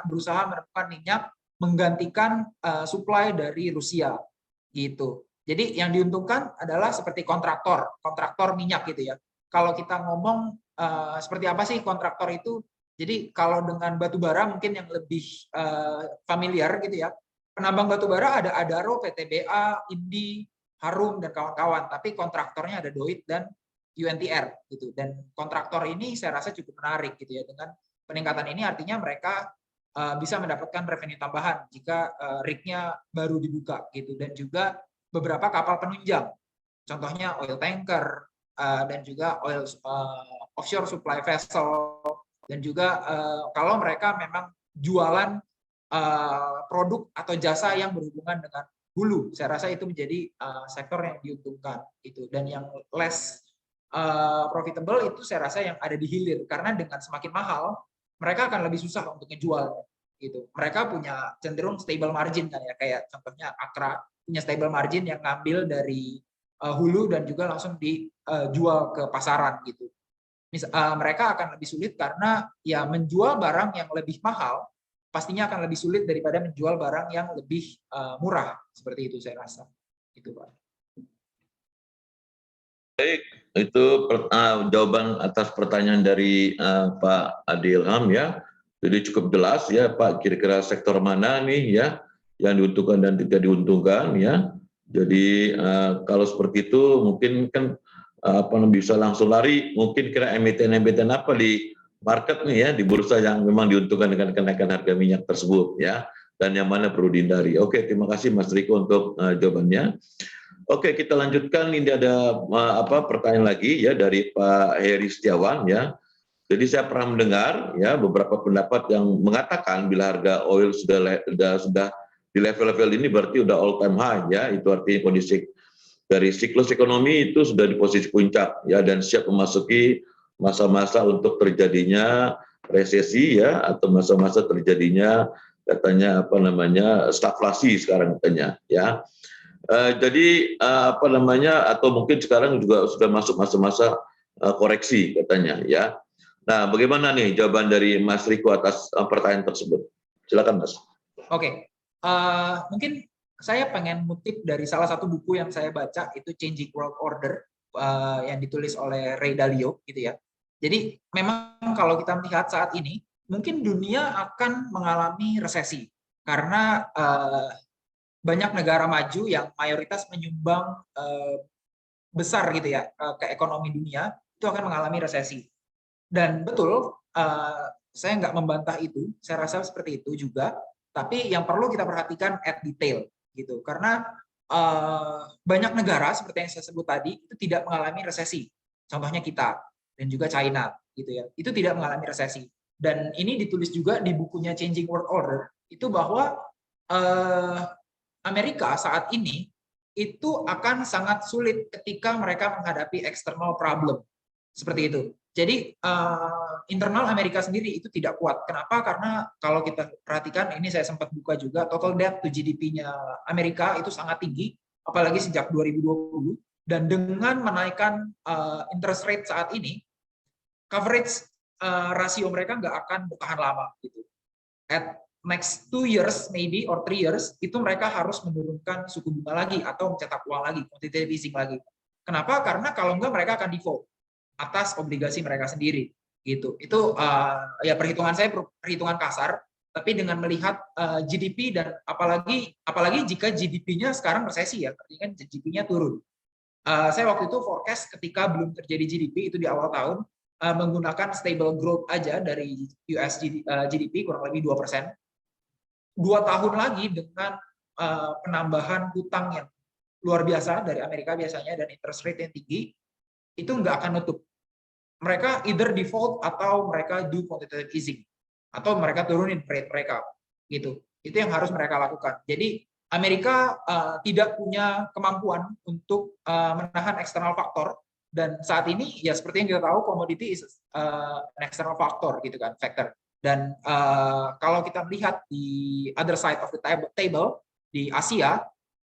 berusaha menemukan minyak menggantikan supply dari Rusia gitu. Jadi yang diuntungkan adalah seperti kontraktor minyak gitu ya. Kalau kita ngomong seperti apa sih kontraktor itu? Jadi kalau dengan batu bara mungkin yang lebih familiar gitu ya. Penambang batu bara ada Adaro, PTBA, Indi, Harum dan kawan-kawan. Tapi kontraktornya ada Doit dan UNTR gitu. Dan kontraktor ini saya rasa cukup menarik gitu ya. Dengan peningkatan ini artinya mereka bisa mendapatkan revenue tambahan jika rig-nya baru dibuka gitu, dan juga beberapa kapal penunjang, contohnya oil tanker dan juga oil offshore supply vessel, dan juga kalau mereka memang jualan produk atau jasa yang berhubungan dengan hulu, saya rasa itu menjadi sektor yang diuntungkan itu. Dan yang less profitable itu saya rasa yang ada di hilir, karena dengan semakin mahal mereka akan lebih susah untuk ngejual gitu. Mereka punya cenderung stable margin kan ya, kayak contohnya Akra punya stable margin yang ngambil dari hulu dan juga langsung dijual ke pasaran gitu. Mereka akan lebih sulit karena ya menjual barang yang lebih mahal pastinya akan lebih sulit daripada menjual barang yang lebih murah, seperti itu saya rasa. Itu Pak. Baik, itu jawaban atas pertanyaan dari Pak Ade Ilham ya. Jadi cukup jelas ya Pak, kira-kira sektor mana nih ya yang diuntungkan dan tidak diuntungkan ya. Jadi kalau seperti itu mungkin kan bisa langsung lari, mungkin kira emiten-emiten apa di market nih ya, di bursa yang memang diuntungkan dengan kenaikan harga minyak tersebut ya, dan yang mana perlu dihindari. Oke, terima kasih Mas Riko untuk jawabannya. Oke, kita lanjutkan. Ini ada pertanyaan lagi ya dari Pak Heri Setiawan ya. Jadi saya pernah mendengar ya beberapa pendapat yang mengatakan bila harga oil sudah di level-level ini berarti udah all time high ya. Itu artinya kondisi dari siklus ekonomi itu sudah di posisi puncak ya, dan siap memasuki masa-masa untuk terjadinya resesi ya, atau masa-masa terjadinya katanya stagflasi sekarang katanya ya. Jadi atau mungkin sekarang juga sudah masuk masa-masa koreksi katanya ya. Nah, bagaimana nih jawaban dari Mas Riko atas pertanyaan tersebut? Silakan Mas. Oke, mungkin saya pengen mutip dari salah satu buku yang saya baca, itu Changing World Order yang ditulis oleh Ray Dalio gitu ya. Jadi memang kalau kita melihat saat ini mungkin dunia akan mengalami resesi karena banyak negara maju yang mayoritas menyumbang besar gitu ya ke ekonomi dunia itu akan mengalami resesi. Dan betul, saya nggak membantah itu, saya rasa seperti itu juga. Tapi yang perlu kita perhatikan at detail gitu, karena banyak negara seperti yang saya sebut tadi itu tidak mengalami resesi. Contohnya kita dan juga China gitu ya, itu tidak mengalami resesi. Dan ini ditulis juga di bukunya Changing World Order itu bahwa Amerika saat ini itu akan sangat sulit ketika mereka menghadapi external problem seperti itu. Jadi internal Amerika sendiri itu tidak kuat. Kenapa? Karena kalau kita perhatikan, ini saya sempat buka juga, total debt to GDP-nya Amerika itu sangat tinggi, apalagi sejak 2020. Dan dengan menaikkan interest rate saat ini, coverage rasio mereka nggak akan bertahan lama. Gitu. At next 2 years, maybe, or 3 years, itu mereka harus menurunkan suku bunga lagi atau mencetak uang lagi, quantitative easing lagi. Kenapa? Karena kalau enggak mereka akan default atas obligasi mereka sendiri, gitu. Itu ya perhitungan saya perhitungan kasar, tapi dengan melihat GDP dan apalagi jika GDP-nya sekarang resesi ya, artinya kan GDP-nya turun. Saya waktu itu forecast ketika belum terjadi GDP itu di awal tahun menggunakan stable growth aja dari US GDP kurang lebih 2%. 2 tahun lagi dengan penambahan hutang yang luar biasa dari Amerika biasanya dan interest rate yang tinggi, itu nggak akan nutup. Mereka either default atau mereka do quantitative easing atau mereka turunin rate mereka, gitu. Itu yang harus mereka lakukan. Jadi Amerika tidak punya kemampuan untuk menahan eksternal faktor, dan saat ini ya seperti yang kita tahu commodity is an external factor gitu kan, factor. Dan kalau kita melihat di other side of the table di Asia,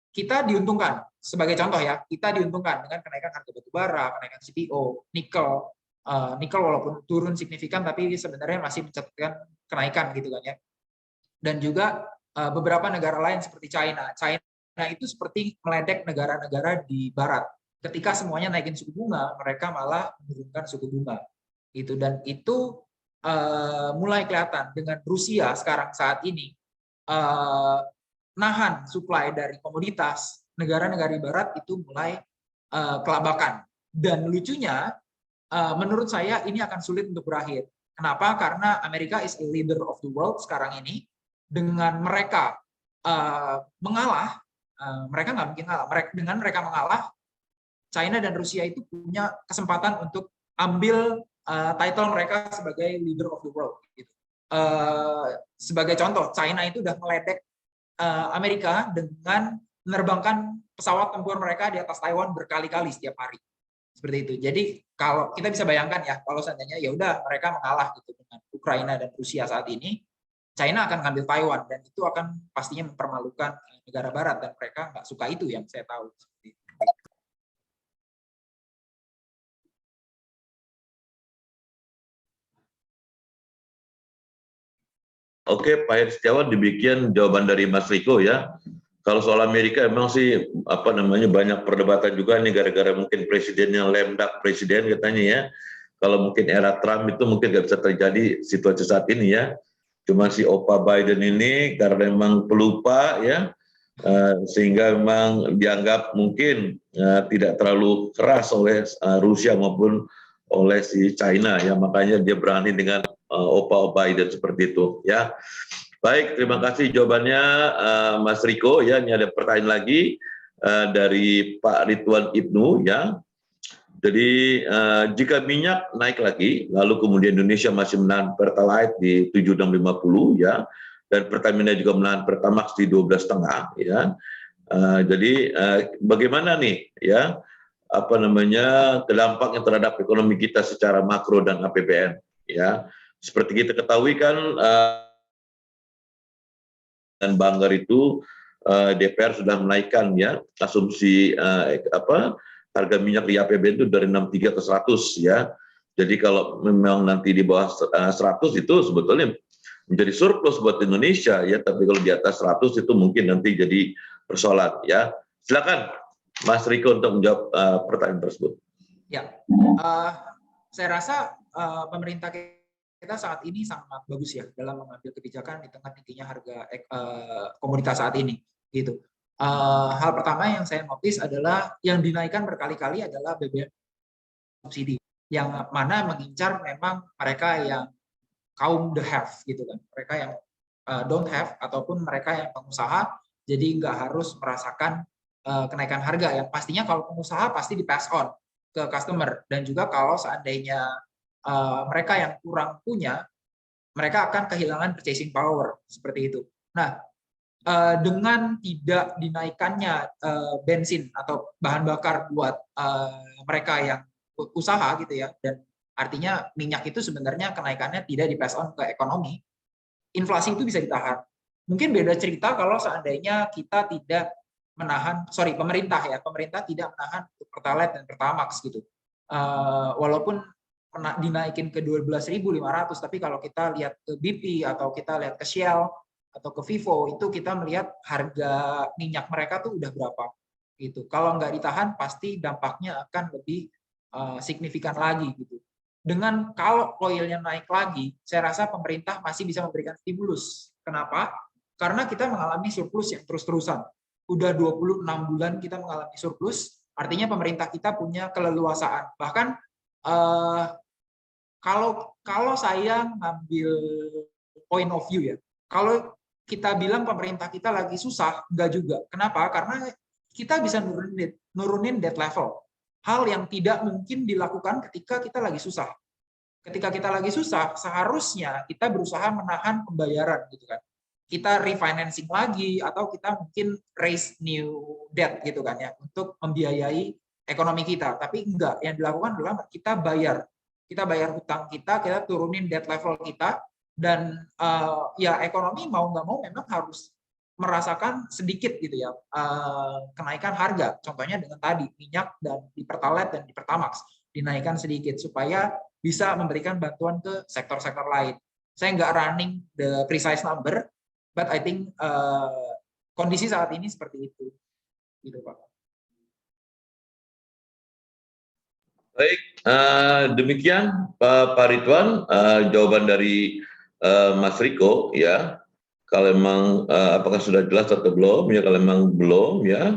kita diuntungkan. Sebagai contoh ya, kita diuntungkan dengan kenaikan harga batu bara, kenaikan CPO, nikel. Nikel walaupun turun signifikan, tapi sebenarnya masih mencatatkan kenaikan gitu kan ya. Dan juga beberapa negara lain seperti China. China itu seperti meledek negara-negara di Barat. Ketika semuanya naikin suku bunga, mereka malah menurunkan suku bunga. Gitu. Dan itu mulai kelihatan dengan Rusia sekarang saat ini nahan supply dari komoditas, negara-negara di Barat itu mulai kelabakan. Dan lucunya, menurut saya ini akan sulit untuk berakhir. Kenapa? Karena Amerika is a leader of the world sekarang ini. Dengan mereka mengalah, mereka nggak mungkin kalah. Dengan mereka mengalah, China dan Rusia itu punya kesempatan untuk ambil title mereka sebagai leader of the world. Gitu. Sebagai contoh, China itu udah meledek Amerika dengan menerbangkan pesawat tempur mereka di atas Taiwan berkali-kali setiap hari. Seperti itu. Jadi kalau kita bisa bayangkan ya, kalau seandainya ya udah mereka mengalah gitu dengan Ukraina dan Rusia saat ini, China akan ngambil Taiwan dan itu akan pastinya mempermalukan negara Barat dan mereka nggak suka itu yang saya tahu. Oke, Pak Heri Setiawan, demikian jawaban dari Mas Riko ya. Kalau soal Amerika emang sih banyak perdebatan juga nih gara-gara mungkin presidennya lemdak presiden katanya ya. Kalau mungkin era Trump itu mungkin nggak bisa terjadi situasi saat ini ya. Cuma si Opa Biden ini karena memang pelupa ya, sehingga memang dianggap mungkin tidak terlalu keras oleh Rusia maupun oleh si China ya, makanya dia berani dengan Opa Biden seperti itu ya. Baik, terima kasih jawabannya Mas Riko ya. Ini ada pertanyaan lagi dari Pak Ridwan Ibnu ya. Jadi jika minyak naik lagi, lalu kemudian Indonesia masih menahan Pertalite di 7650 ya, dan Pertamina juga menahan Pertamax di 12,5 ya. Jadi bagaimana nih ya dampaknya terhadap ekonomi kita secara makro dan APBN ya. Seperti kita ketahui kan dan Banggar itu DPR sudah menaikkan ya asumsi harga minyak di APBN itu dari 63 ke 100 ya. Jadi kalau memang nanti di bawah 100 itu sebetulnya menjadi surplus buat Indonesia ya, tapi kalau di atas 100 itu mungkin nanti jadi persoalan ya. Silakan Mas Riko untuk menjawab pertanyaan tersebut. Ya, saya rasa pemerintah kita saat ini sangat bagus ya dalam mengambil kebijakan di tengah tingginya harga komoditas saat ini gitu. Hal pertama yang saya notice adalah yang dinaikkan berkali-kali adalah BBM subsidi, yang mana mengincar memang mereka yang kaum the have gitu kan, mereka yang don't have ataupun mereka yang pengusaha, jadi nggak harus merasakan kenaikan harga yang pastinya kalau pengusaha pasti di pass on ke customer, dan juga kalau seandainya mereka yang kurang punya, mereka akan kehilangan purchasing power seperti itu. Nah, dengan tidak dinaikannya bensin atau bahan bakar buat mereka yang usaha gitu ya, dan Artinya minyak itu sebenarnya kenaikannya tidak di-pass on ke ekonomi, inflasi itu bisa ditahan. Mungkin beda cerita kalau seandainya kita tidak menahan, pemerintah tidak menahan Pertalite dan Pertamax gitu. Walaupun dinaikin ke 12.500, tapi kalau kita lihat ke BP atau kita lihat ke Shell atau ke Vivo, itu kita melihat harga minyak mereka tuh udah berapa gitu. Kalau nggak ditahan pasti dampaknya akan lebih signifikan lagi gitu. Dengan kalau oilnya naik lagi, saya rasa pemerintah masih bisa memberikan stimulus. Kenapa? Karena kita mengalami surplus yang terus-terusan. Udah 26 bulan kita mengalami surplus, artinya pemerintah kita punya keleluasaan. Bahkan kalau saya ngambil point of view ya, kalau kita bilang pemerintah kita lagi susah, enggak juga. Kenapa? Karena kita bisa nurunin debt level. Hal yang tidak mungkin dilakukan ketika kita lagi susah. Ketika kita lagi susah, seharusnya kita berusaha menahan pembayaran gitu kan. Kita refinancing lagi atau kita mungkin raise new debt gitu kan ya untuk membiayai ekonomi kita. Tapi enggak, yang dilakukan adalah kita bayar hutang kita turunin debt level kita, dan ya ekonomi mau nggak mau memang harus merasakan sedikit gitu ya kenaikan harga. Contohnya dengan tadi minyak dan di Pertalite dan di Pertamax dinaikkan sedikit supaya bisa memberikan bantuan ke sektor-sektor lain. Saya nggak running the precise number, but I think kondisi saat ini seperti itu, gitu Pak. Baik, demikian Pak Ridwan jawaban dari Mas Riko ya. Kalau memang apakah sudah jelas atau belum ya, kalau memang belum ya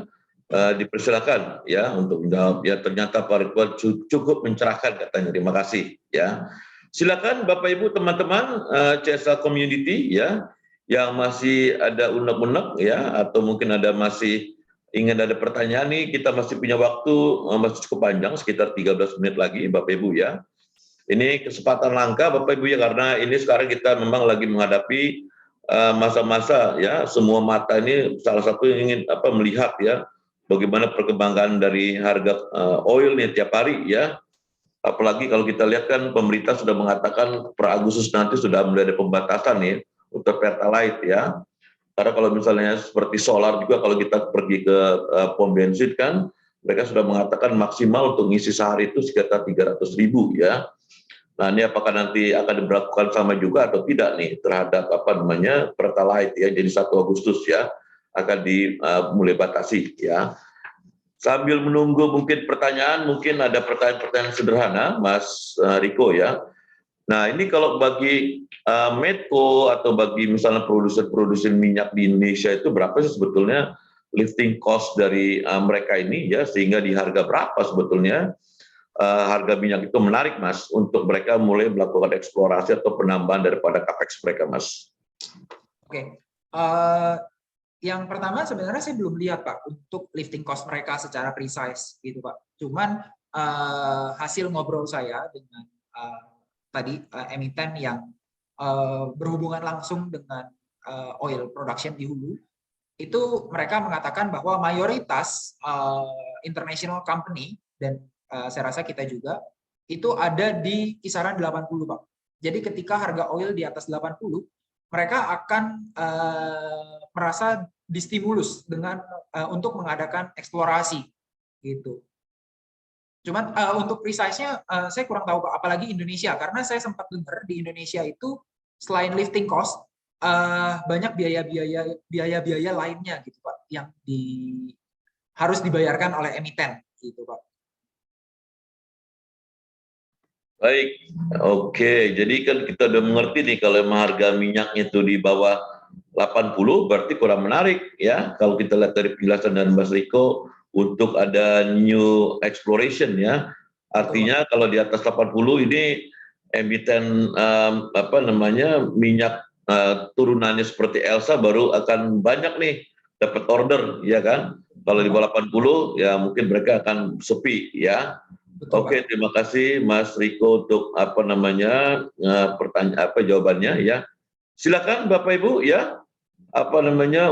dipersilakan ya untuk menjawab ya. Ternyata Pak Ridwan cukup mencerahkan katanya. Terima kasih ya. Silakan Bapak Ibu teman-teman CSA Community ya yang masih ada unek-unek ya, atau mungkin ada masih ingin ada pertanyaan nih, kita masih punya waktu masih cukup panjang, sekitar 13 menit lagi Bapak Ibu ya. Ini kesempatan langka Bapak Ibu ya, karena ini sekarang kita memang lagi menghadapi masa-masa ya, semua mata ini salah satu yang ingin melihat ya bagaimana perkembangan dari harga oil nih tiap hari ya. Apalagi kalau kita lihat kan pemerintah sudah mengatakan per Agustus nanti sudah mulai ada pembatasan nih untuk Pertalite ya. Karena kalau misalnya seperti solar juga, kalau kita pergi ke pom bensin kan, mereka sudah mengatakan maksimal untuk ngisi sehari itu sekitar 300.000 ya. Nah ini apakah nanti akan diberlakukan sama juga atau tidak nih terhadap Pertalite ya, jadi 1 Agustus ya akan dimulai batasi ya. Sambil menunggu mungkin pertanyaan, mungkin ada pertanyaan-pertanyaan sederhana Mas Riko ya. Nah ini kalau bagi Medco atau bagi misalnya produsen minyak di Indonesia itu berapa sih sebetulnya lifting cost dari mereka ini ya, sehingga di harga berapa sebetulnya harga minyak itu menarik Mas untuk mereka mulai melakukan eksplorasi atau penambahan daripada capex mereka Mas. Oke. Yang pertama sebenarnya saya belum lihat Pak untuk lifting cost mereka secara precise gitu Pak. Cuman hasil ngobrol saya dengan tadi emiten yang berhubungan langsung dengan oil production di hulu, itu mereka mengatakan bahwa mayoritas international company dan saya rasa kita juga itu ada di kisaran 80 Pak. Jadi ketika harga oil di atas 80, mereka akan merasa distimulus dengan untuk mengadakan eksplorasi gitu. Cuman untuk precise-nya saya kurang tahu Pak, apalagi Indonesia, karena saya sempat dengar di Indonesia itu selain lifting cost banyak biaya-biaya lainnya gitu Pak yang harus dibayarkan oleh emiten gitu Pak. Baik, oke. Jadi kan kita udah mengerti nih kalau harga minyaknya itu di bawah 80 berarti kurang menarik ya. Kalau kita lihat dari penjelasan dari Mas Riko untuk ada new exploration ya. Artinya kalau di atas 80 ini emiten minyak turunannya seperti Elsa baru akan banyak nih dapat order ya kan. Kalau di bawah 80 ya mungkin mereka akan sepi ya. Oke, terima kasih Mas Riko untuk jawabannya ya. Silakan Bapak Ibu ya.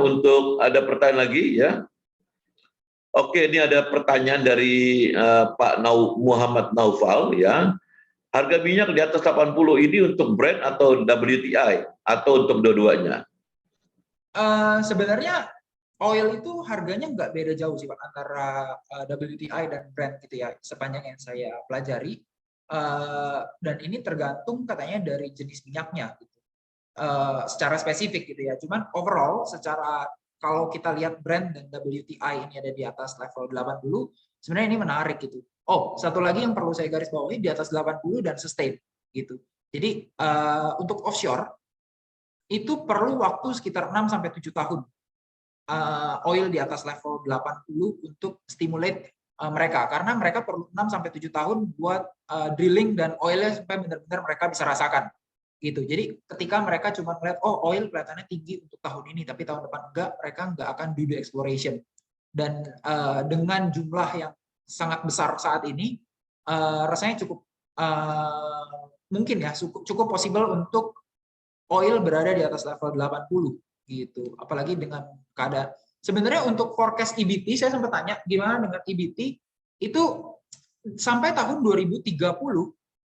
Untuk ada pertanyaan lagi ya. Oke, ini ada pertanyaan dari Pak Muhammad Naufal ya. Harga minyak di atas 80 ini untuk Brent atau WTI atau untuk dua-duanya? Sebenarnya oil itu harganya nggak beda jauh sih Pak antara WTI dan Brent gitu ya, sepanjang yang saya pelajari. Dan ini tergantung katanya dari jenis minyaknya gitu. Secara spesifik gitu ya. Cuman overall secara kalau kita lihat Brent dan WTI ini ada di atas level 80, sebenarnya ini menarik gitu. Oh, satu lagi yang perlu saya garis bawahi, di atas 80 dan sustain gitu. Jadi untuk offshore itu perlu waktu sekitar 6 sampai 7 tahun oil di atas level 80 untuk stimulate mereka, karena mereka perlu 6 sampai 7 tahun buat drilling dan oilnya sampai benar-benar mereka bisa rasakan gitu. Jadi ketika mereka cuma melihat oh oil kelihatannya tinggi untuk tahun ini tapi tahun depan enggak, mereka enggak akan do the exploration. Dan dengan jumlah yang sangat besar saat ini rasanya cukup mungkin ya cukup possible untuk oil berada di atas level 80 gitu. Apalagi dengan keadaan sebenarnya untuk forecast EBT saya sempat tanya gimana dengan EBT itu sampai tahun 2030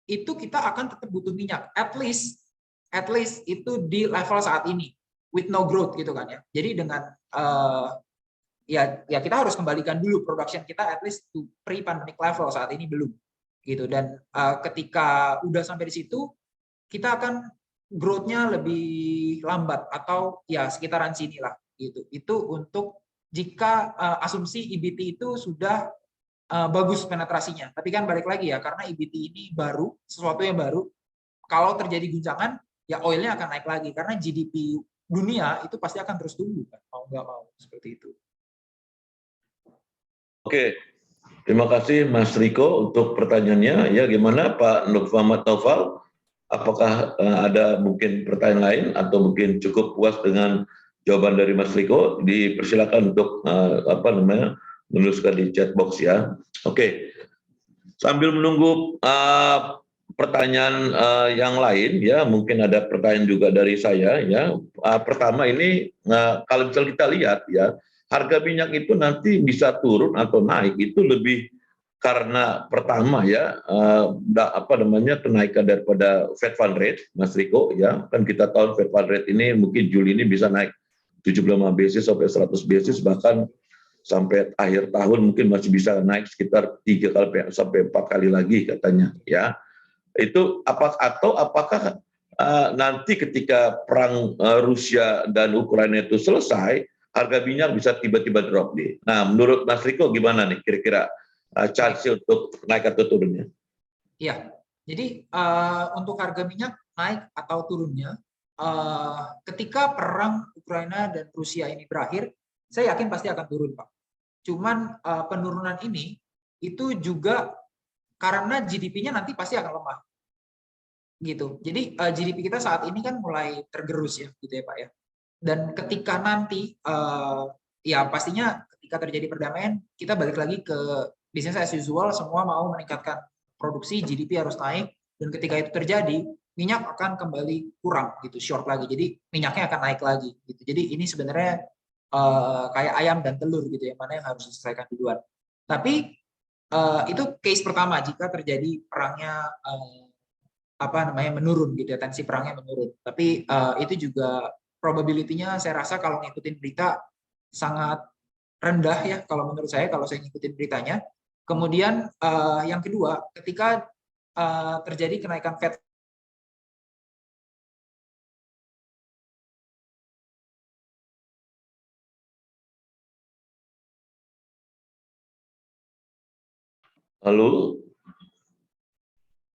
itu kita akan tetap butuh minyak at least itu di level saat ini with no growth gitu kan ya. Jadi dengan ya kita harus kembalikan dulu production kita at least to pre-pandemic level, saat ini belum gitu. Dan ketika udah sampai di situ kita akan growth-nya lebih lambat atau ya sekitaran sini lah gitu. Itu untuk jika asumsi EBT itu sudah bagus penetrasinya. Tapi kan balik lagi ya, karena EBT ini baru, sesuatu yang baru, kalau terjadi guncangan ya oilnya akan naik lagi karena GDP dunia itu pasti akan terus tumbuh kan, mau nggak mau seperti itu. Oke, terima kasih Mas Riko untuk pertanyaannya. Ya, gimana Pak Nur Muhammad Naufal? Apakah ada mungkin pertanyaan lain atau mungkin cukup puas dengan jawaban dari Mas Riko? Dipersilakan untuk menuliskan di chat box ya. Oke, sambil menunggu pertanyaan yang lain ya, mungkin ada pertanyaan juga dari saya ya. Pertama ini kalau misal kita lihat ya, harga minyak itu nanti bisa turun atau naik itu lebih karena pertama ya kenaikan daripada Fed Fund Rate, Mas Riko ya, kan kita tahu Fed Fund Rate ini mungkin Juli ini bisa naik 75 basis sampai 100 basis, bahkan sampai akhir tahun mungkin masih bisa naik sekitar 3 kali sampai 4 kali lagi katanya ya. Itu apakah nanti ketika perang Rusia dan Ukraina itu selesai, harga minyak bisa tiba-tiba drop nih. Nah, menurut Mas Riko gimana nih kira-kira chance untuk naik atau turunnya? Iya, jadi untuk harga minyak naik atau turunnya, ketika perang Ukraina dan Rusia ini berakhir, saya yakin pasti akan turun, Pak. Cuman penurunan ini itu juga karena GDP-nya nanti pasti akan lemah, gitu. Jadi GDP kita saat ini kan mulai tergerus ya, gitu ya Pak ya. Dan ketika nanti ya pastinya ketika terjadi perdamaian, kita balik lagi ke business as usual, semua mau meningkatkan produksi, GDP harus naik, dan ketika itu terjadi, minyak akan kembali kurang gitu, short lagi. Jadi minyaknya akan naik lagi gitu. Jadi ini sebenarnya kayak ayam dan telur gitu ya, mana yang harus diselesaikan duluan. Tapi itu case pertama jika terjadi perangnya menurun gitu ya, tensi perangnya menurun. Tapi itu juga probability-nya saya rasa kalau ngikutin berita sangat rendah ya kalau menurut saya, kalau saya ngikutin beritanya. Kemudian yang kedua, ketika terjadi kenaikan Fed Lalu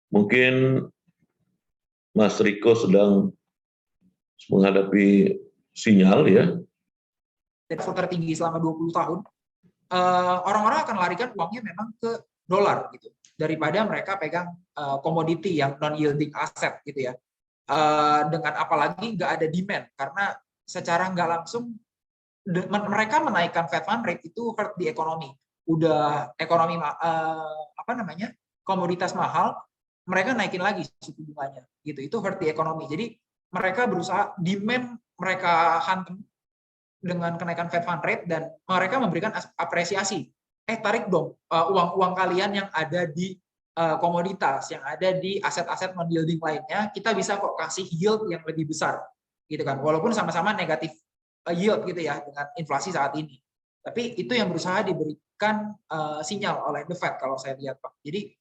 mungkin Mas Riko sedang menghadapi sinyal ya. level tertinggi selama 20 tahun, orang-orang akan larikan uangnya memang ke dolar gitu, daripada mereka pegang komoditi yang non yielding asset gitu ya. Dengan apalagi nggak ada demand, karena secara nggak langsung mereka menaikkan Fed Fund Rate itu hurt di ekonomi. Udah ekonomi komoditas mahal, mereka naikin lagi suku bunganya gitu. Itu hurt di ekonomi. Jadi mereka berusaha, demand mereka hantam dengan kenaikan Fed Fund Rate, dan mereka memberikan apresiasi. Tarik dong uang-uang kalian yang ada di komoditas yang ada di aset-aset non-yielding lainnya, kita bisa kok kasih yield yang lebih besar, gitu kan. Walaupun sama-sama negatif yield gitu ya dengan inflasi saat ini. Tapi itu yang berusaha diberikan sinyal oleh The Fed kalau saya lihat, Pak. Jadi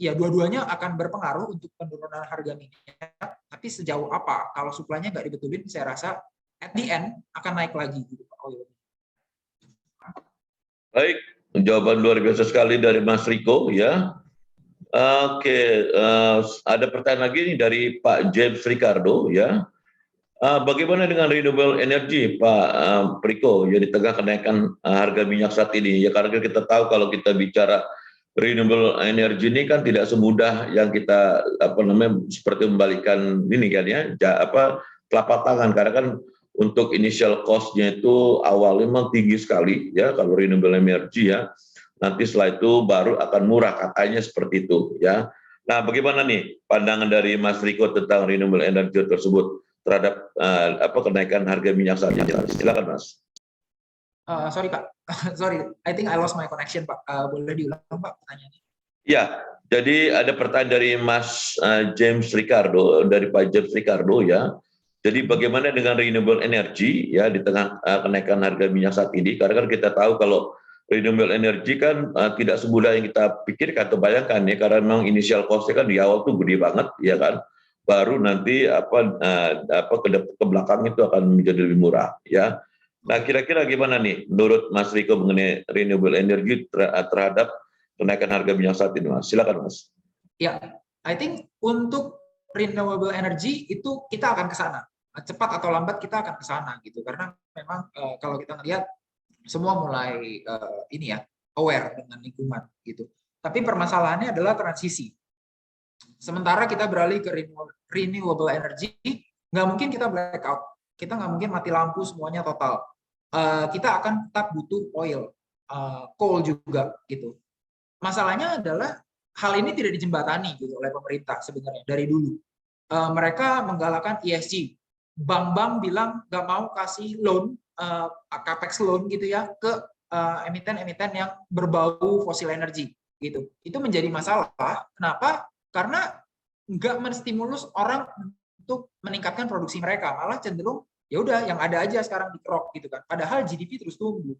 ya dua-duanya akan berpengaruh untuk penurunan harga minyak. Tapi sejauh apa? Kalau suplainya nggak dibetulin, saya rasa at the end akan naik lagi, gitu, Pak. Baik, jawaban luar biasa sekali dari Mas Riko ya. Oke, ada pertanyaan lagi nih dari Pak James Ricardo ya. Bagaimana dengan renewable energy, Pak Riko, ya di tengah kenaikan harga minyak saat ini? Ya karena kita tahu kalau kita bicara renewable energy ini kan tidak semudah yang kita seperti membalikan ini kan ya, telapak tangan, karena kan untuk initial cost-nya itu awalnya memang tinggi sekali ya kalau renewable energy ya. Nanti setelah itu baru akan murah, katanya seperti itu ya. Nah, bagaimana nih pandangan dari Mas Riko tentang renewable energy tersebut terhadap kenaikan harga minyak saat ini? Silakan, Mas. Sorry, Pak. Sorry, I think I lost my connection, Pak. Boleh diulang, Pak, pertanyaannya? Ya, jadi ada pertanyaan dari Mas James Ricardo, dari Pak James Ricardo ya. Jadi bagaimana dengan renewable energy ya di tengah kenaikan harga minyak saat ini? Karena kan kita tahu kalau renewable energy kan tidak semudah yang kita pikirkan atau bayangkan ya, karena memang initial cost-nya kan di awal tuh gede banget ya kan. Baru nanti ke belakang itu akan menjadi lebih murah ya. Nah, kira-kira gimana nih menurut Mas Riko mengenai renewable energy terhadap kenaikan harga minyak saat ini, Mas? Silakan, Mas. Ya, I think untuk renewable energy itu kita akan ke sana. Cepat atau lambat kita akan ke sana gitu. Karena memang kalau kita melihat semua mulai aware dengan lingkungan gitu. Tapi permasalahannya adalah transisi. Sementara kita beralih ke renewable energy, nggak mungkin kita blackout. Kita nggak mungkin mati lampu semuanya total. Kita akan tetap butuh oil, coal juga gitu. Masalahnya adalah hal ini tidak dijembatani gitu oleh pemerintah sebenarnya dari dulu. Mereka menggalakkan ESG. Bank-bank bilang nggak mau kasih loan, capex loan gitu ya ke emiten-emiten yang berbau fosil energi gitu. Itu menjadi masalah. Kenapa? Karena nggak menstimulus orang untuk meningkatkan produksi mereka, malah cenderung ya udah yang ada aja sekarang dikerok gitu kan. Padahal GDP terus tumbuh.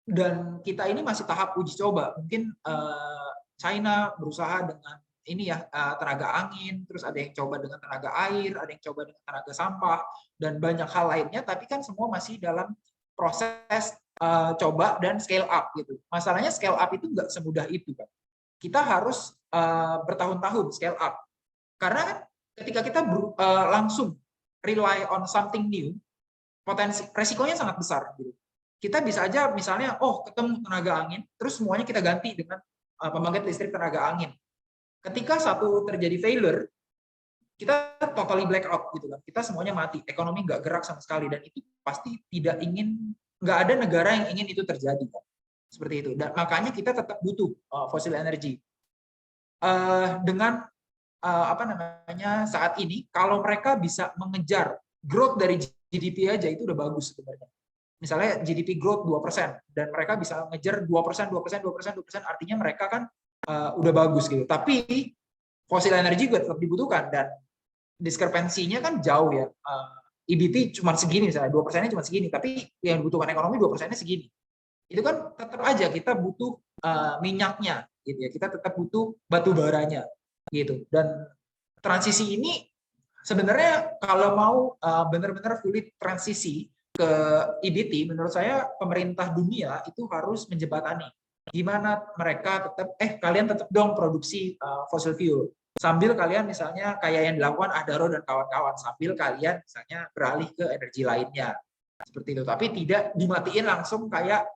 Dan kita ini masih tahap uji coba. Mungkin China berusaha dengan ini ya tenaga angin, terus ada yang coba dengan tenaga air, ada yang coba dengan tenaga sampah, dan banyak hal lainnya. Tapi kan semua masih dalam proses coba dan scale up gitu. Masalahnya scale up itu nggak semudah itu kan. Kita harus bertahun-tahun scale up. Karena ketika kita langsung rely on something new, potensi resikonya sangat besar gitu. Kita bisa aja misalnya ketemu tenaga angin, terus semuanya kita ganti dengan pembangkit listrik tenaga angin. Ketika satu terjadi failure, kita totally blackout gitu kan. Kita semuanya mati, ekonomi nggak gerak sama sekali, dan itu pasti nggak ada negara yang ingin itu terjadi kan. Seperti itu. Dan makanya kita tetap butuh fossil energy. Dengan saat ini, kalau mereka bisa mengejar growth dari GDP aja itu udah bagus sebenarnya. Misalnya GDP growth 2% dan mereka bisa ngejar 2%, artinya mereka kan udah bagus gitu. Tapi fosil energi juga tetap dibutuhkan dan diskrepensinya kan jauh ya. EBT cuma segini misalnya, 2%-nya cuma segini, tapi yang dibutuhkan ekonomi 2%-nya segini. Itu kan tetap aja kita butuh minyaknya gitu ya. Kita tetap butuh batu baranya gitu. Dan transisi ini sebenarnya kalau mau benar-benar fully transisi ke EBT, menurut saya pemerintah dunia itu harus menjembatani gimana mereka tetap kalian tetap dong produksi fossil fuel sambil kalian misalnya kayak yang dilakukan Adaro dan kawan-kawan, sambil kalian misalnya beralih ke energi lainnya seperti itu, tapi tidak dimatiin langsung kayak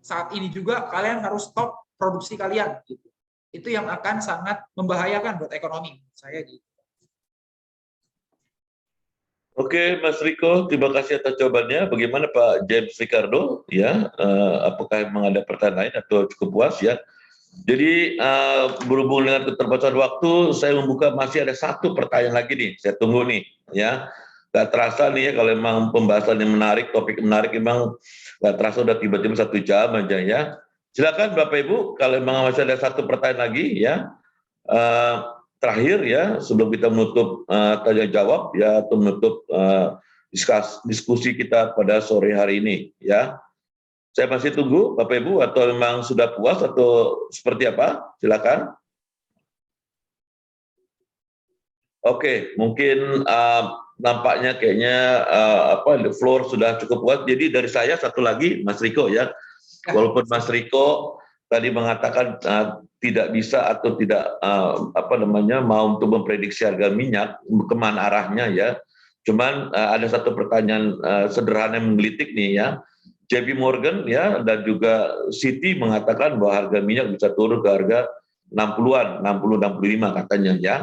saat ini juga kalian harus stop produksi kalian gitu. Itu yang akan sangat membahayakan buat ekonomi saya gitu. Oke, Mas Riko, terima kasih atas jawabannya. Bagaimana Pak James Ricardo? Ya, apakah memang ada pertanyaan lain atau cukup puas ya? Jadi berhubung dengan keterbatasan waktu, saya membuka masih ada satu pertanyaan lagi nih. Saya tunggu nih, ya. Gak terasa nih ya kalau memang pembahasan yang menarik, topik menarik, memang gak terasa udah tiba-tiba 1 jam aja ya. Silakan Bapak Ibu, kalau memang masih ada satu pertanyaan lagi ya, terakhir ya sebelum kita menutup tanya jawab ya atau menutup diskusi kita pada sore hari ini ya. Saya masih tunggu Bapak Ibu, atau memang sudah puas atau seperti apa? Silakan. Oke, mungkin nampaknya kayaknya the floor sudah cukup puas. Jadi dari saya satu lagi Mas Riko ya. Walaupun Mas Riko tadi mengatakan tidak bisa atau tidak mau untuk memprediksi harga minyak kemana arahnya ya. Cuman ada satu pertanyaan sederhana yang menggelitik nih ya. JP Morgan ya dan juga Citi mengatakan bahwa harga minyak bisa turun ke harga 60-an, 60-65 katanya ya.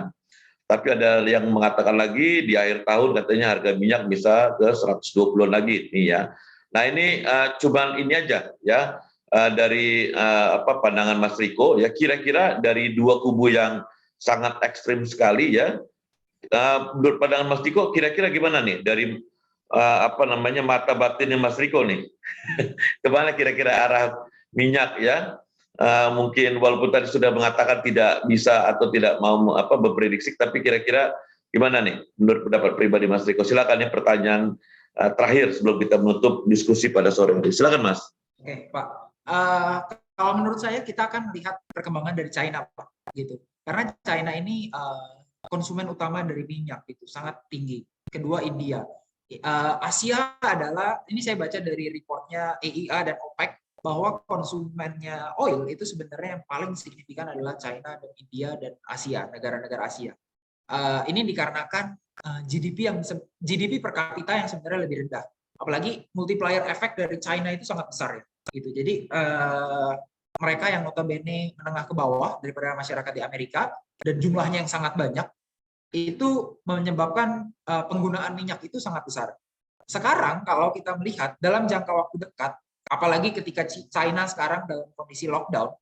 Tapi ada yang mengatakan lagi di akhir tahun katanya harga minyak bisa ke 120-an lagi nih ya. Nah ini cuman ini aja ya dari pandangan Mas Riko ya, kira-kira dari dua kubu yang sangat ekstrim sekali ya. Menurut pandangan Mas Riko kira-kira gimana nih dari mata batinnya Mas Riko nih? Kemana kira-kira arah minyak ya? Mungkin walaupun tadi sudah mengatakan tidak bisa atau tidak mau memprediksi, tapi kira-kira gimana nih menurut pendapat pribadi Mas Riko? Silakan ya, pertanyaan terakhir sebelum kita menutup diskusi pada sore hari. Silakan Mas. Oke Pak, kalau menurut saya kita akan melihat perkembangan dari China Pak, gitu. Karena China ini konsumen utama dari minyak itu sangat tinggi. Kedua India. Asia adalah, ini saya baca dari reportnya EIA dan OPEC, bahwa konsumennya oil itu sebenarnya yang paling signifikan adalah China dan India dan Asia, negara-negara Asia. Ini dikarenakan GDP per kapita yang sebenarnya lebih rendah. Apalagi multiplier efek dari China itu sangat besar ya. Gitu. Jadi mereka yang notabene menengah ke bawah daripada masyarakat di Amerika dan jumlahnya yang sangat banyak, itu menyebabkan penggunaan minyak itu sangat besar. Sekarang kalau kita melihat dalam jangka waktu dekat, apalagi ketika China sekarang dalam kondisi lockdown,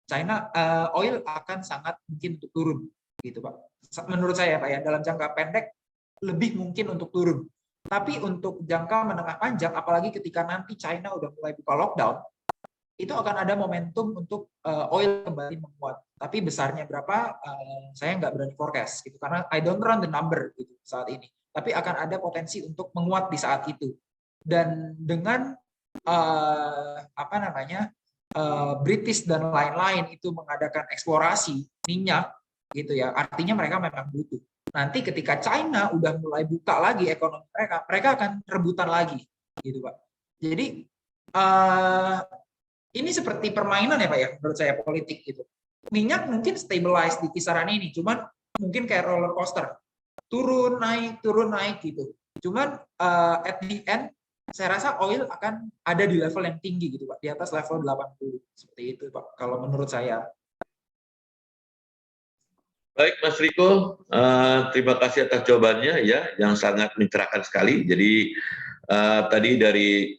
China oil akan sangat mungkin untuk turun, gitu Pak. Menurut saya Pak ya, dalam jangka pendek lebih mungkin untuk turun. Tapi untuk jangka menengah panjang, apalagi ketika nanti China udah mulai buka lockdown, itu akan ada momentum untuk oil kembali menguat. Tapi besarnya berapa, saya nggak berani forecast gitu, karena I don't run the number gitu saat ini. Tapi akan ada potensi untuk menguat di saat itu. Dan dengan British dan lain-lain itu mengadakan eksplorasi minyak gitu ya, artinya mereka memang butuh. Nanti ketika China udah mulai buka lagi ekonomi mereka akan rebutan lagi gitu Pak. Jadi ini seperti permainan ya Pak ya, menurut saya politik gitu. Minyak mungkin stabilize di kisaran ini, cuman mungkin kayak roller coaster, turun naik gitu. Cuman at the end saya rasa oil akan ada di level yang tinggi gitu Pak, di atas level 80 seperti itu Pak, kalau menurut saya. Baik Mas Riko, terima kasih atas jawabannya ya, yang sangat mencerahkan sekali. Jadi tadi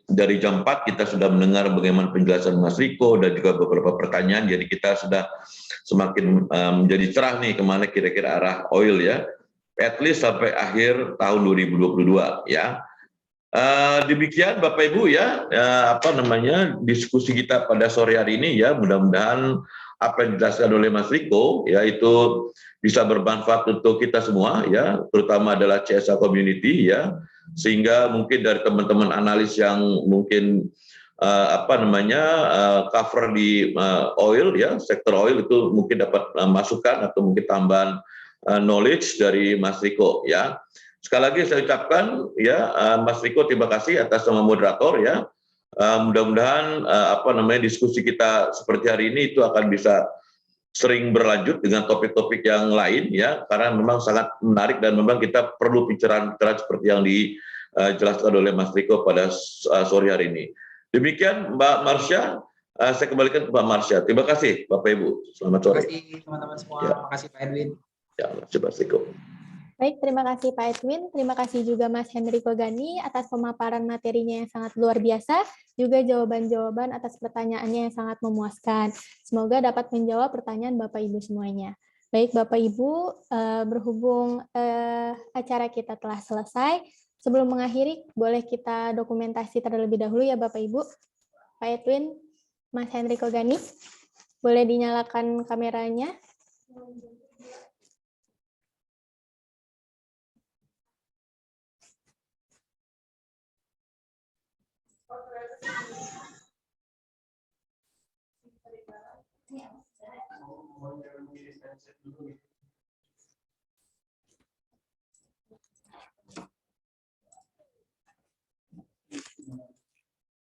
dari jam 4 kita sudah mendengar bagaimana penjelasan Mas Riko dan juga beberapa pertanyaan, jadi kita sudah semakin menjadi cerah nih kemana kira-kira arah oil ya, at least sampai akhir tahun 2022 ya. Demikian Bapak Ibu ya, diskusi kita pada sore hari ini ya, mudah-mudahan apa yang dijelaskan oleh Mas Riko ya itu bisa bermanfaat untuk kita semua ya, terutama adalah CSA Community ya, sehingga mungkin dari teman-teman analis yang mungkin cover di oil ya, sektor oil itu mungkin dapat masukan atau mungkin tambahan knowledge dari Mas Riko ya. Sekali lagi saya ucapkan ya Mas Riko terima kasih atas nama moderator ya. Mudah-mudahan diskusi kita seperti hari ini itu akan bisa sering berlanjut dengan topik-topik yang lain ya, karena memang sangat menarik dan memang kita perlu bicara-bicara seperti yang dijelaskan oleh Mas Riko pada sore hari ini. Demikian Mbak Marsha, saya kembalikan ke Mbak Marsha. Terima kasih Bapak Ibu. Selamat sore. Terima kasih teman-teman semua. Ya. Terima kasih Pak Edwin. Ya, terima kasih Mas Riko. Baik, terima kasih Pak Edwin. Terima kasih juga Mas Hendriko Gani atas pemaparan materinya yang sangat luar biasa, juga jawaban-jawaban atas pertanyaannya yang sangat memuaskan. Semoga dapat menjawab pertanyaan Bapak Ibu semuanya. Baik Bapak Ibu, berhubung acara kita telah selesai, sebelum mengakhiri boleh kita dokumentasi terlebih dahulu ya Bapak Ibu. Pak Edwin, Mas Hendriko Gani, boleh dinyalakan kameranya.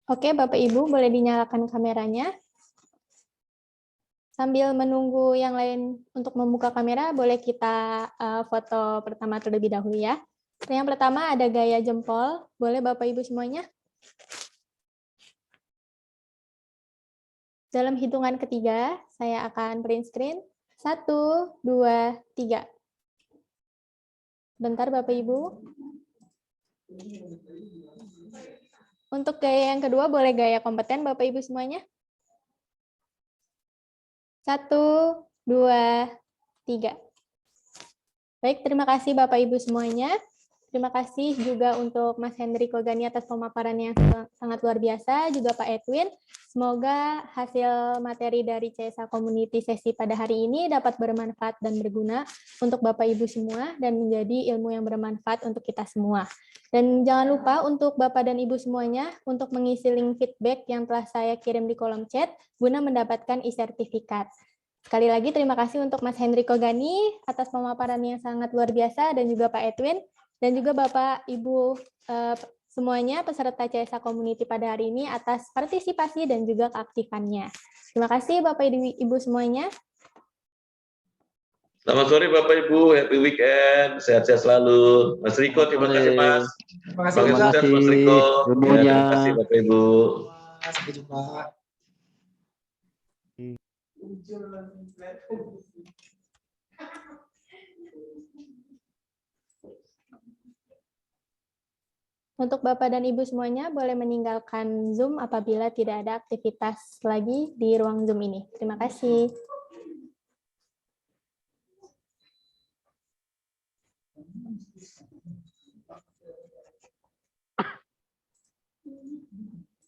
Oke, Bapak Ibu boleh dinyalakan kameranya. Sambil menunggu yang lain untuk membuka kamera, boleh kita foto pertama terlebih dahulu ya. Yang pertama ada gaya jempol, boleh Bapak Ibu semuanya. Dalam hitungan ketiga, saya akan print screen. 1, 2, 3. Bentar Bapak Ibu. Untuk gaya yang kedua, boleh gaya kompeten Bapak Ibu semuanya. 1, 2, 3. Baik, terima kasih Bapak Ibu semuanya. Terima kasih juga untuk Mas Hendriko Gani atas pemaparan yang sangat luar biasa, juga Pak Edwin. Semoga hasil materi dari CSA Community sesi pada hari ini dapat bermanfaat dan berguna untuk Bapak Ibu semua dan menjadi ilmu yang bermanfaat untuk kita semua. Dan jangan lupa untuk Bapak dan Ibu semuanya untuk mengisi link feedback yang telah saya kirim di kolom chat guna mendapatkan e-sertifikat. Sekali lagi terima kasih untuk Mas Hendriko Gani atas pemaparan yang sangat luar biasa dan juga Pak Edwin. Dan juga Bapak, Ibu semuanya peserta CSA Community pada hari ini atas partisipasi dan juga keaktifannya. Terima kasih Bapak Ibu semuanya. Selamat sore Bapak Ibu, happy weekend, sehat-sehat selalu. Mas Riko, terima kasih Mas. Terima kasih Semoga juga. sukses Mas Riko. Ya, terima Semuanya. kasih Bapak Ibu. Sampai jumpa. Untuk Bapak dan Ibu semuanya boleh meninggalkan Zoom apabila tidak ada aktivitas lagi di ruang Zoom ini. Terima kasih.